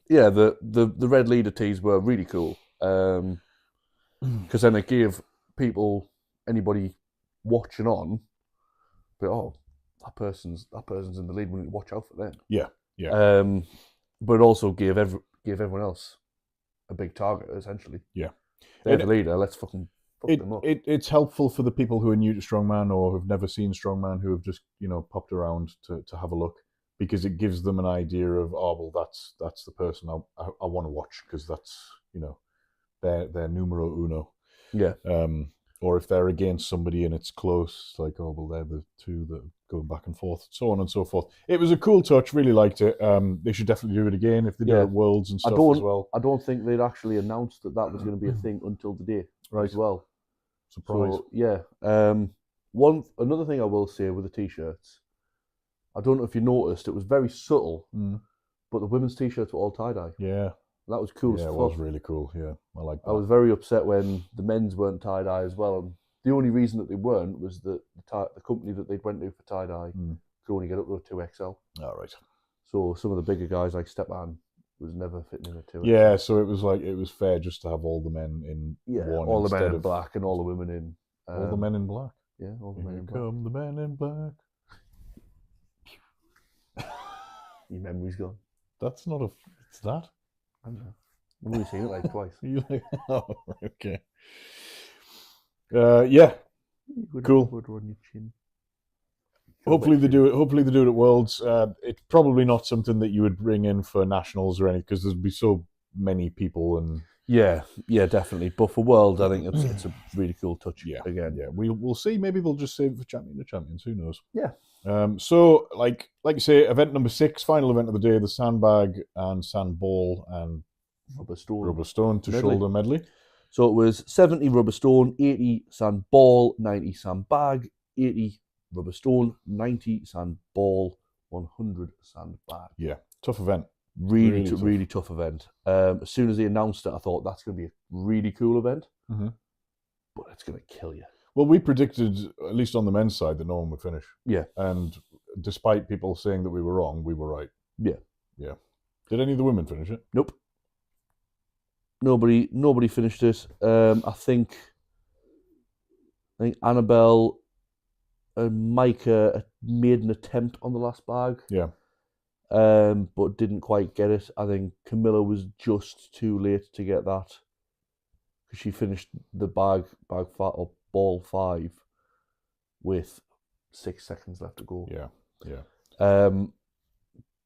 yeah, the red leader tees were really cool because then it gave people, anybody watching on, but that person's in the lead. We need to watch out for them. Yeah. But it also gave everyone else a big target essentially. Yeah, they're the leader. Let's fucking fuck them up. It's helpful for the people who are new to Strongman or have never seen Strongman, who have just popped around to have a look, because it gives them an idea of, that's the person I want to watch, because that's they're numero uno. Yeah. Or if they're against somebody and it's close, like, they're the two that are going back and forth, so on and so forth. It was a cool touch, really liked it. They should definitely do it again if they do it at Worlds and stuff as well. I don't think they'd actually announced that was going to be a thing until today, right? As well. Surprise. So, yeah. Another thing I will say with the t-shirts, I don't know if you noticed, it was very subtle, but the women's t-shirts were all tie-dye. Yeah. That was cool. Yeah, it was really cool. Yeah, I like that. I was very upset when the men's weren't tie-dye as well. And the only reason that they weren't was that the company that they went to for tie-dye could only get up to a 2XL. All right. So some of the bigger guys like Stepman was never fitting in a 2XL. Yeah, so it was fair just to have all the men in one. All the men in black and all the women in... all the men in black. Yeah, all the men in black. Here come the men in black. Your memory's gone. That's not it's that. I know. I've only seen it like twice. You like? Oh, okay. Yeah. Cool. On your chin. Hopefully they do it. Hopefully they do it at Worlds. It's probably not something that you would bring in for nationals or anything because there'd be so many people and. Yeah, definitely. But for Worlds, I think it's a really cool touch. Yeah, again. Yeah, we'll see. Maybe they'll just save it for Champion of Champions. Who knows? Yeah. So like you say, event number 6, final event of the day, the sandbag and sandball and rubber stone to shoulder medley. So it was 70 rubber stone, 80 sandball, 90 sandbag, 80 rubber stone, 90 sandball, 100 sandbag. Yeah, tough event. Really tough event. As soon as they announced it, I thought that's going to be a really cool event, but it's going to kill you. Well, we predicted, at least on the men's side, that no one would finish. Yeah. And despite people saying that we were wrong, we were right. Yeah. Yeah. Did any of the women finish it? Nope. Nobody finished it. I think Annabelle and Micah made an attempt on the last bag. Yeah. But didn't quite get it. I think Camilla was just too late to get that because she finished the ball 5 with 6 seconds left to go. Yeah.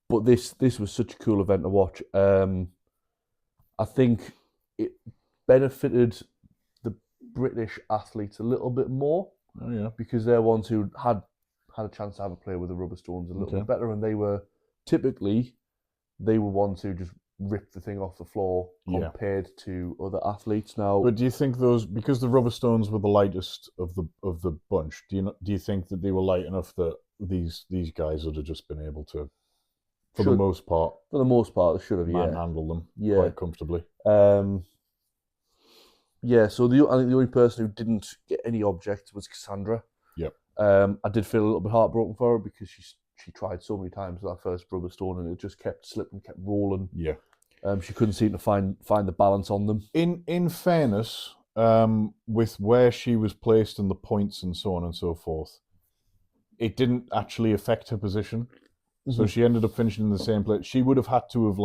But this was such a cool event to watch. I think it benefited the British athletes a little bit more. Oh yeah, because they're ones who had a chance to have a play with the rubber stones a little bit better, and they were ones who just ripped the thing off the floor compared to other athletes now. But do you think because the rubber stones were the lightest of the bunch, do you think that they were light enough that these guys would have just been able to, for the most part, they should have manhandle them quite comfortably? So I think the only person who didn't get any object was Cassandra. Yep. I did feel a little bit heartbroken for her because she tried so many times with that first rubber stone and it just kept slipping, kept rolling. Yeah. She couldn't seem to find the balance on them. In fairness, with where she was placed and the points and so on and so forth, it didn't actually affect her position. Mm-hmm. So she ended up finishing in the same place. She would have had to have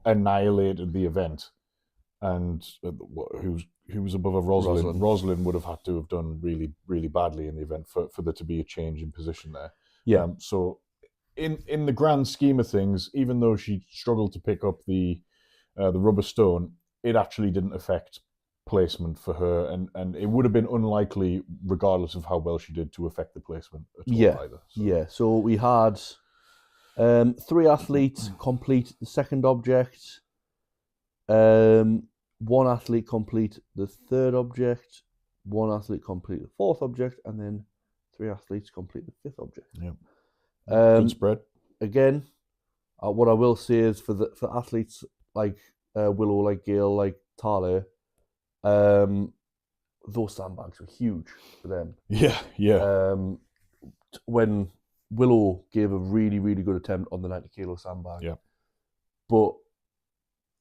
annihilated the event, and who was above her? Rosalind. Rosalind would have had to have done really, really badly in the event for there to be a change in position there. Yeah. So in the grand scheme of things, even though she struggled to pick up the rubber stone, it actually didn't affect placement for her, and it would have been unlikely, regardless of how well she did, to affect the placement at all either. So. Yeah. So we had 3 athletes complete the second object. 1 athlete complete the third object, 1 athlete complete the fourth object, and then 3 athletes complete the 5th object. Yeah. Good spread. Again, what I will say is for athletes like Willow, like Gail, like Tale, those sandbags were huge for them. Yeah. When Willow gave a really, really good attempt on the 90 kilo sandbag, but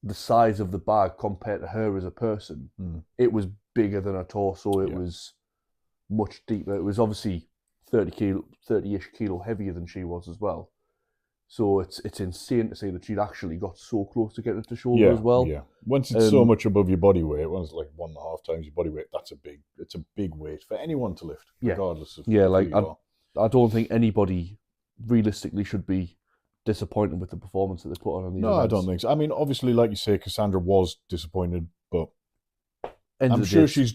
the size of the bag compared to her as a person, it was bigger than her torso. It was much deeper. It was obviously 30-ish kilo heavier than she was as well. So it's insane to say that she'd actually got so close to getting it to shoulder as well. Yeah. Once it's so much above your body weight, once it's 1.5 times your body weight, it's a big weight for anyone to lift, regardless of who you are. I don't think anybody realistically should be disappointed with the performance that they put on these events. I don't think so. I mean, obviously, like you say, Cassandra was disappointed, but I'm sure she's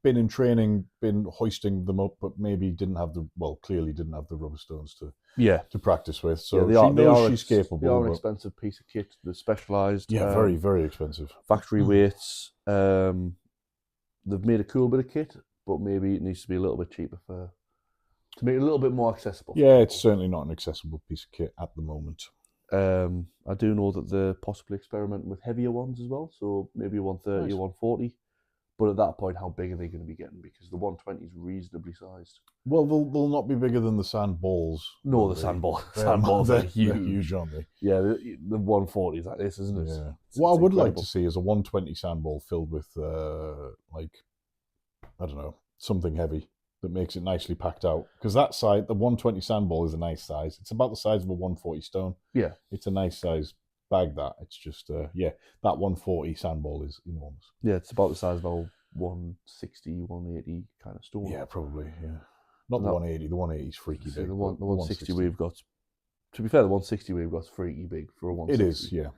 been in training, been hoisting them up, but maybe clearly didn't have the rubber stones to practice with. So she knows she's capable. They are an expensive piece of kit. They're specialised. Yeah, very, very expensive. Factory weights. They've made a cool bit of kit, but maybe it needs to be a little bit cheaper to make it a little bit more accessible. Yeah, it's certainly not an accessible piece of kit at the moment. I do know that they're possibly experimenting with heavier ones as well, so maybe 130 or 140. But at that point, how big are they going to be getting? Because the 120 is reasonably sized. Well, they'll not be bigger than the sand balls. No, the sand balls are huge. They're huge, aren't they? Yeah, the 140 is like this, isn't it? Yeah. What I would like to see is a 120 sand ball filled with, I don't know, something heavy that makes it nicely packed out. Because that size, the 120 sand ball is a nice size. It's about the size of a 140 stone. Yeah. It's a nice size bag that. It's just, that 140 sandball is enormous. Yeah, it's about the size of our 160, 180 kind of stone. Yeah, probably, yeah. Not the 180. The 180 is freaky big. The 160 we've got, to be fair, the 160 we've got is freaky big for a 160. It is, yeah.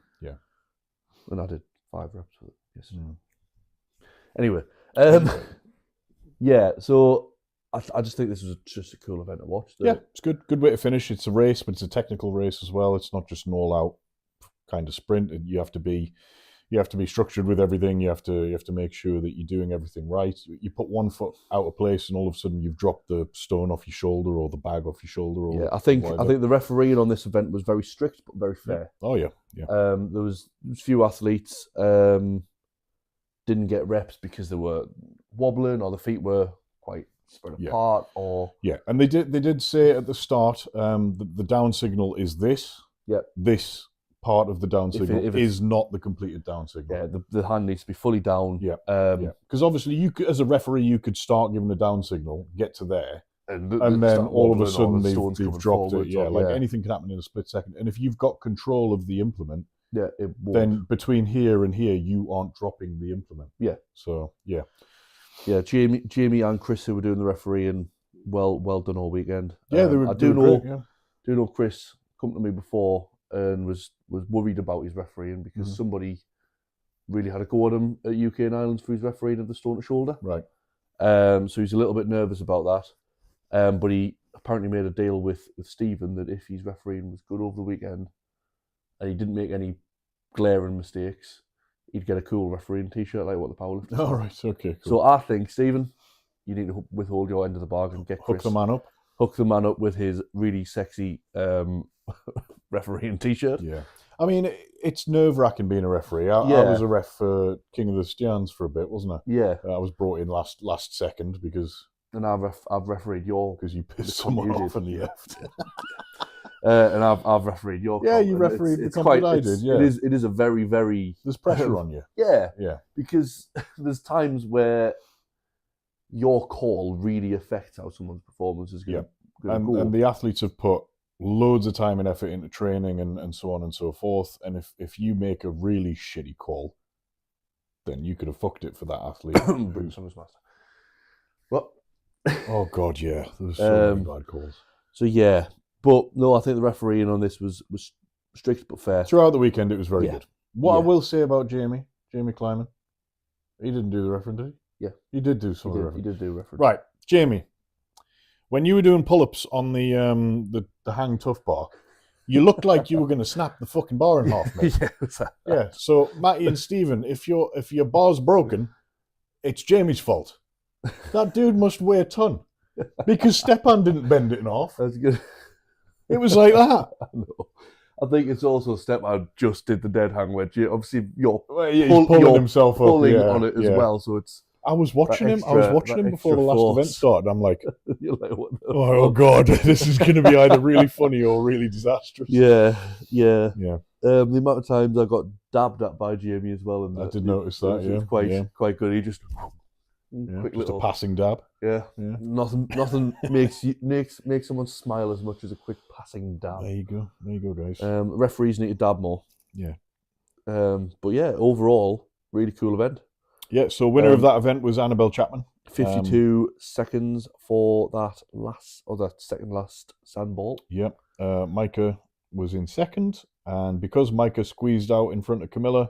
And I did 5 reps with it yesterday. Mm. Anyway, so I just think this was just a cool event to watch. Yeah, it's good. Good way to finish. It's a race, but it's a technical race as well. It's not just an all-out kind of sprint. You have to be structured with everything. You have to make sure that you're doing everything right. You put one foot out of place, and all of a sudden you've dropped the stone off your shoulder or the bag off your shoulder. Or I think the refereeing on this event was very strict but very fair. Yeah. Oh yeah. There was a few athletes didn't get reps because they were wobbling or the feet were quite spread apart. And they did say at the start the down signal is this. Yeah. This part of the down signal is not the completed down signal. Yeah, the hand needs to be fully down. Yeah. Because obviously you could, as a referee, you could start giving a down signal, get to there, and then all of a sudden they've dropped it. Yeah, anything can happen in a split second. And if you've got control of the implement, then between here and here you aren't dropping the implement. Yeah. So yeah. Yeah, Jamie and Chris, who were doing the refereeing, well done all weekend. Yeah, they were. I do know Chris come to me before and was worried about his refereeing because somebody really had a go at him at UK and Ireland for his refereeing of the stone to shoulder. Right. So he's a little bit nervous about that. But he apparently made a deal with Stephen that if his refereeing was good over the weekend and he didn't make any glaring mistakes, he'd get a cool refereeing t-shirt like what the powerlifters. All right, okay, cool. So I think, Stephen, you need to withhold your end of the bargain. Get Chris, hook the man up with his really sexy refereeing t-shirt. Yeah. I mean, it's nerve-wracking being a referee. I was a ref for King of the Stearns for a bit, wasn't I? Yeah. I was brought in last second because... And I've refereed your... Because you pissed someone off and left. And I've refereed your... Yeah, you refereed the comp that I did, yeah. It is a very, very... There's pressure on you. Yeah. Yeah. Because there's times where your call really affects how someone's performance is going to go. And the athletes have put loads of time and effort into training and so on and so forth. And if you make a really shitty call, then you could have fucked it for that athlete. Master. What? Oh God, yeah. There was so many bad calls. So yeah, but no, I think the refereeing on this was strict but fair. Throughout the weekend, it was very good. What I will say about Jamie Kleiman, he didn't do the refereeing, did he? Yeah, he did do some of the refereeing. He did do refereeing. Right, Jamie. When you were doing pull-ups on the hang tough bar, you looked like you were going to snap the fucking bar in half, mate. Yeah. So Matty and Stephen, if your bar's broken, it's Jamie's fault. That dude must weigh a ton because Stepan didn't bend it in half. That's good. It was like that. I know. I think it's also Stepan just did the dead hang wedge. Obviously, he's pulling himself up on it as well. So it's. I was watching him before the last event started. I'm like, you're like, what the oh God, this is going to be either really funny or really disastrous. Yeah. The amount of times I got dabbed at by Jamie as well. And I did notice that. It was quite good. He just quick just little a passing dab. Yeah. Nothing makes someone smile as much as a quick passing dab. There you go, guys. Referees need to dab more. Yeah. But yeah, overall, really cool event. Yeah, so winner of that event was Annabelle Chapman. 52 seconds for that second last sandball. Yep. Micah was in second, and because Micah squeezed out in front of Camilla,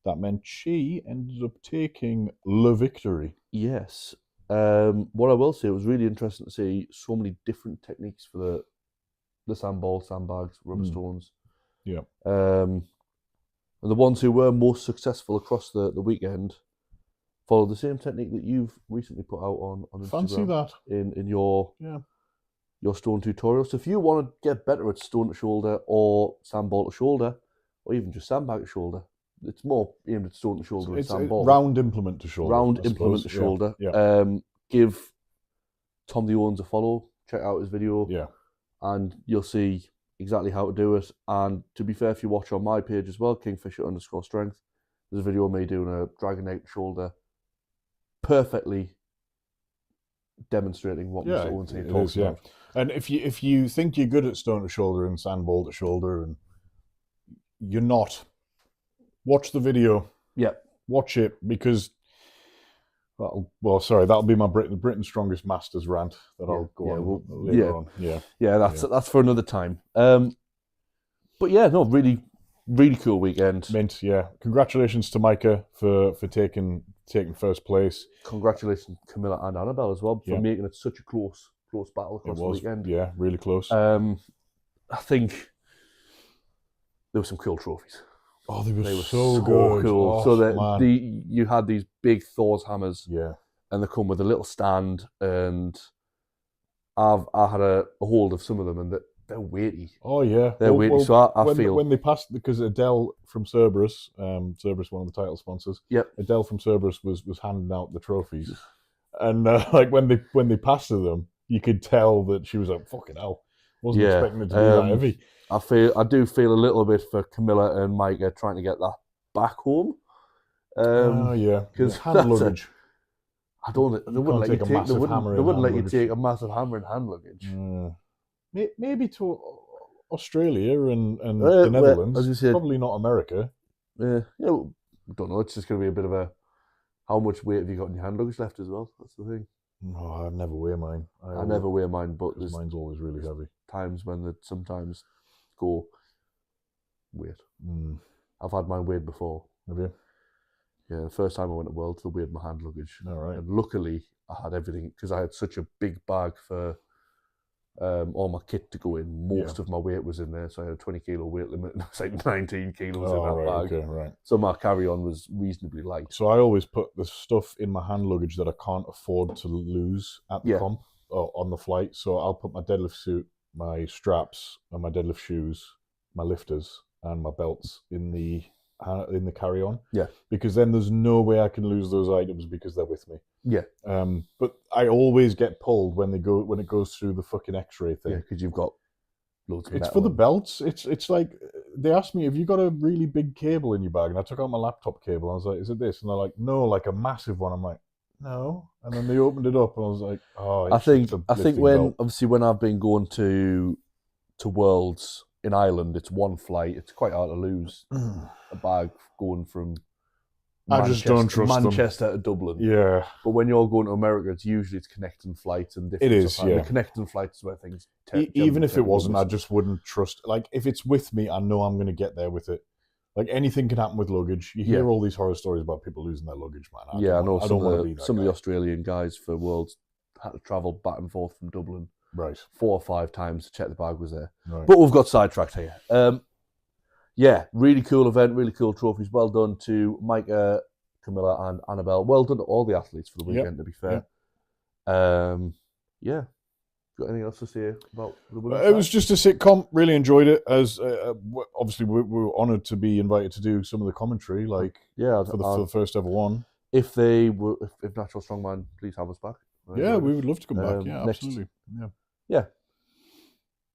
that meant she ended up taking the victory. Yes. What I will say, it was really interesting to see so many different techniques for the sandball, sandbags, rubber stones. Yeah. And the ones who were most successful across the weekend follow the same technique that you've recently put out on Instagram. Fancy that. In your stone tutorials. So if you want to get better at stone to shoulder or sandball to shoulder, or even just sandbag to shoulder, it's more aimed at stone to shoulder and sandball. Round implement to shoulder. Round implement to shoulder. Yeah. Give Tom the Owens a follow. Check out his video. Yeah. And you'll see exactly how to do it. And to be fair, if you watch on my page as well, Kingfisher_strength, there's a video of me doing a dragon neck shoulder, perfectly demonstrating what Mr. Owens talks about. And if you think you're good at stone to shoulder and sandball to shoulder, and you're not, watch the video. Yeah. Watch it because, that'll be my Britain's Strongest Masters rant that I'll go on later on. Yeah, that's for another time. But yeah, no, really, really cool weekend. Mint, yeah. Congratulations to Micah for taking first place. Congratulations to Camilla and Annabelle as well for making it such a close battle across the weekend. Yeah, really close. I think there were some cool trophies. Oh, they were so good. Cool. Oh, so you had these big Thor's hammers. Yeah. And they come with a little stand, and I had a hold of some of them, and they're weighty. Oh yeah, they're weighty. So I feel when they passed, because Adele from Cerberus, Cerberus, one of the title sponsors. Yep. Adele from Cerberus was handing out the trophies, and like when they passed to them, you could tell that she was like, "Fucking hell." Wasn't expecting it to be that heavy. I do feel a little bit for Camilla and Micah trying to get that back home. Because hand luggage. They wouldn't let you take a massive hammer in hand luggage. Maybe to Australia and the Netherlands. As you said, probably not America. I don't know. It's just going to be a bit of a how much weight have you got in your hand luggage left as well? That's the thing. No, I never wear mine. I never wear mine, but mine's always really heavy. Times when they sometimes go weird. I've had mine weighed before. Have you? Yeah, the first time I went to Worlds, they weighed my hand luggage. All right. And luckily, I had everything because I had such a big bag for all my kit to go in. Most of my weight was in there, so I had a 20-kilo weight limit, and it was like 19 kilos in that bag. Okay, right. So my carry-on was reasonably light. So I always put the stuff in my hand luggage that I can't afford to lose at the comp or on the flight. So I'll put my deadlift suit, my straps, and my deadlift shoes, my lifters, and my belts in the carry-on. Yeah. Because then there's no way I can lose those items because they're with me. Yeah. But I always get pulled when it goes through the fucking X-ray thing. Yeah, because you've got loads of It's for the belts. It's like they asked me, have you got a really big cable in your bag? And I took out my laptop cable. I was like, is it this? And they're like, no, like a massive one. I'm like, no. And then they opened it up, and I was like, oh. I think when I've been going to Worlds in Ireland, it's one flight. It's quite hard to lose a bag going from Manchester to Dublin. Yeah. But when you're going to America, it's connecting flights and different. It is, stuff. The connecting flights is where things. Even if it wasn't, I just wouldn't trust. Like if it's with me, I know I'm going to get there with it. Like anything can happen with luggage. You hear all these horror stories about people losing their luggage, man. I know some of the Australian guys for Worlds had to travel back and forth from Dublin. Right. 4 or 5 times to check the bag was there. Right. But we've got sidetracked here. Really cool event, really cool trophies. Well done to Micah, Camilla, and Annabelle. Well done to all the athletes for the weekend, to be fair. Got anything else to say about the women's It was just a sick comp. Really enjoyed it. As obviously we were honoured to be invited to do some of the commentary, for the first ever one. If Natural Strongman, please have us back. Yeah, we would love to come back. Yeah, absolutely. Yeah.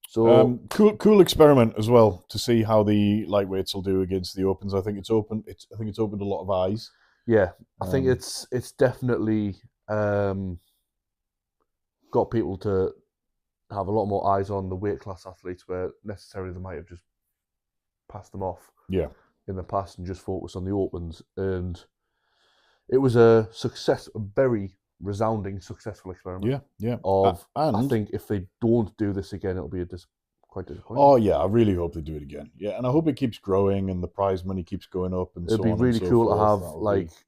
So cool experiment as well to see how the lightweights will do against the opens. I think it's opened a lot of eyes. Yeah, I think it's definitely got people to have a lot more eyes on the weight class athletes where necessarily they might have just passed them off. Yeah. In the past and just focused on the opens, and it was a very resounding successful experiment. Yeah. I think if they don't do this again, it'll be quite disappointing. Oh yeah, I really hope they do it again. Yeah, and I hope it keeps growing and the prize money keeps going up. And it'd be really cool to have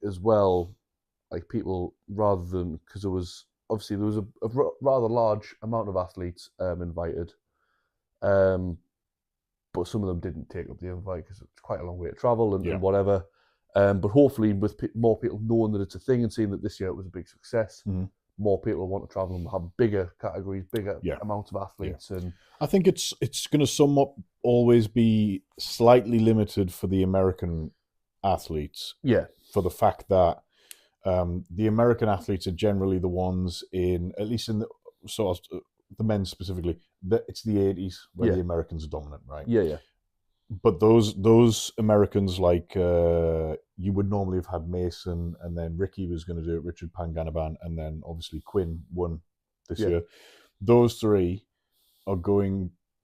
as well, like people rather than because there was a rather large amount of athletes invited, but some of them didn't take up the invite because it's quite a long way to travel and whatever. But hopefully, with more people knowing that it's a thing and seeing that this year it was a big success, more people will want to travel and have bigger categories, bigger amounts of athletes. And I think it's going to somewhat always be slightly limited for the American athletes. Yeah. For the fact that the American athletes are generally the ones at least in the the men specifically, it's the 80s where the Americans are dominant, right? Yeah. But those Americans, like you would normally have had Mason, and then Ricky was going to do it, Richard Panganaban, and then obviously Quinn won this year. Those three are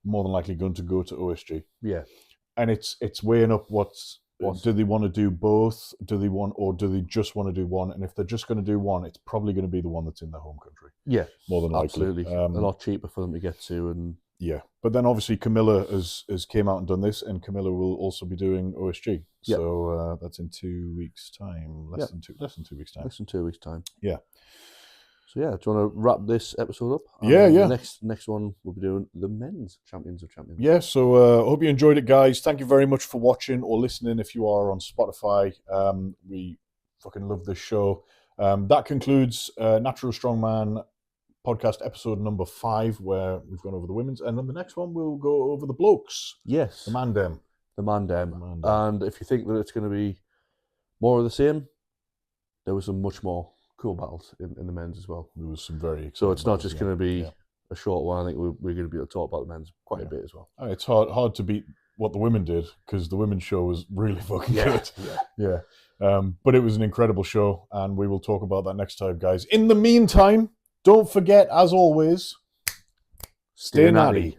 more than likely going to go to OSG. Yeah. and it's weighing up do they want to do both? Do they just want to do one? And if they're just going to do one, it's probably going to be the one that's in their home country. Yeah, more than likely. Absolutely, a lot cheaper for them to get to, and yeah. But then obviously Camilla has came out and done this, and Camilla will also be doing OSG. Yeah. So that's in 2 weeks' time. Less than 2 weeks' time. Less than 2 weeks' time. Yeah. So yeah, do you want to wrap this episode up? Yeah. The next one we'll be doing the men's champions of champions. Yeah. So I hope you enjoyed it, guys. Thank you very much for watching or listening. If you are on Spotify, we fucking love this show. That concludes Natural Strongman podcast episode number 5, where we've gone over the women's, and on the next one we'll go over the blokes. Yes, the man dem. And if you think that it's going to be more of the same, there was some much more cool battles in the men's as well. There was some very exciting. So it's not just going to be a short one. I think we're going to be able to talk about the men's quite a bit as well. It's hard to beat what the women did, because the women's show was really fucking good. Yeah. But it was an incredible show, and we will talk about that next time, guys. In the meantime, don't forget, as always, stay natty.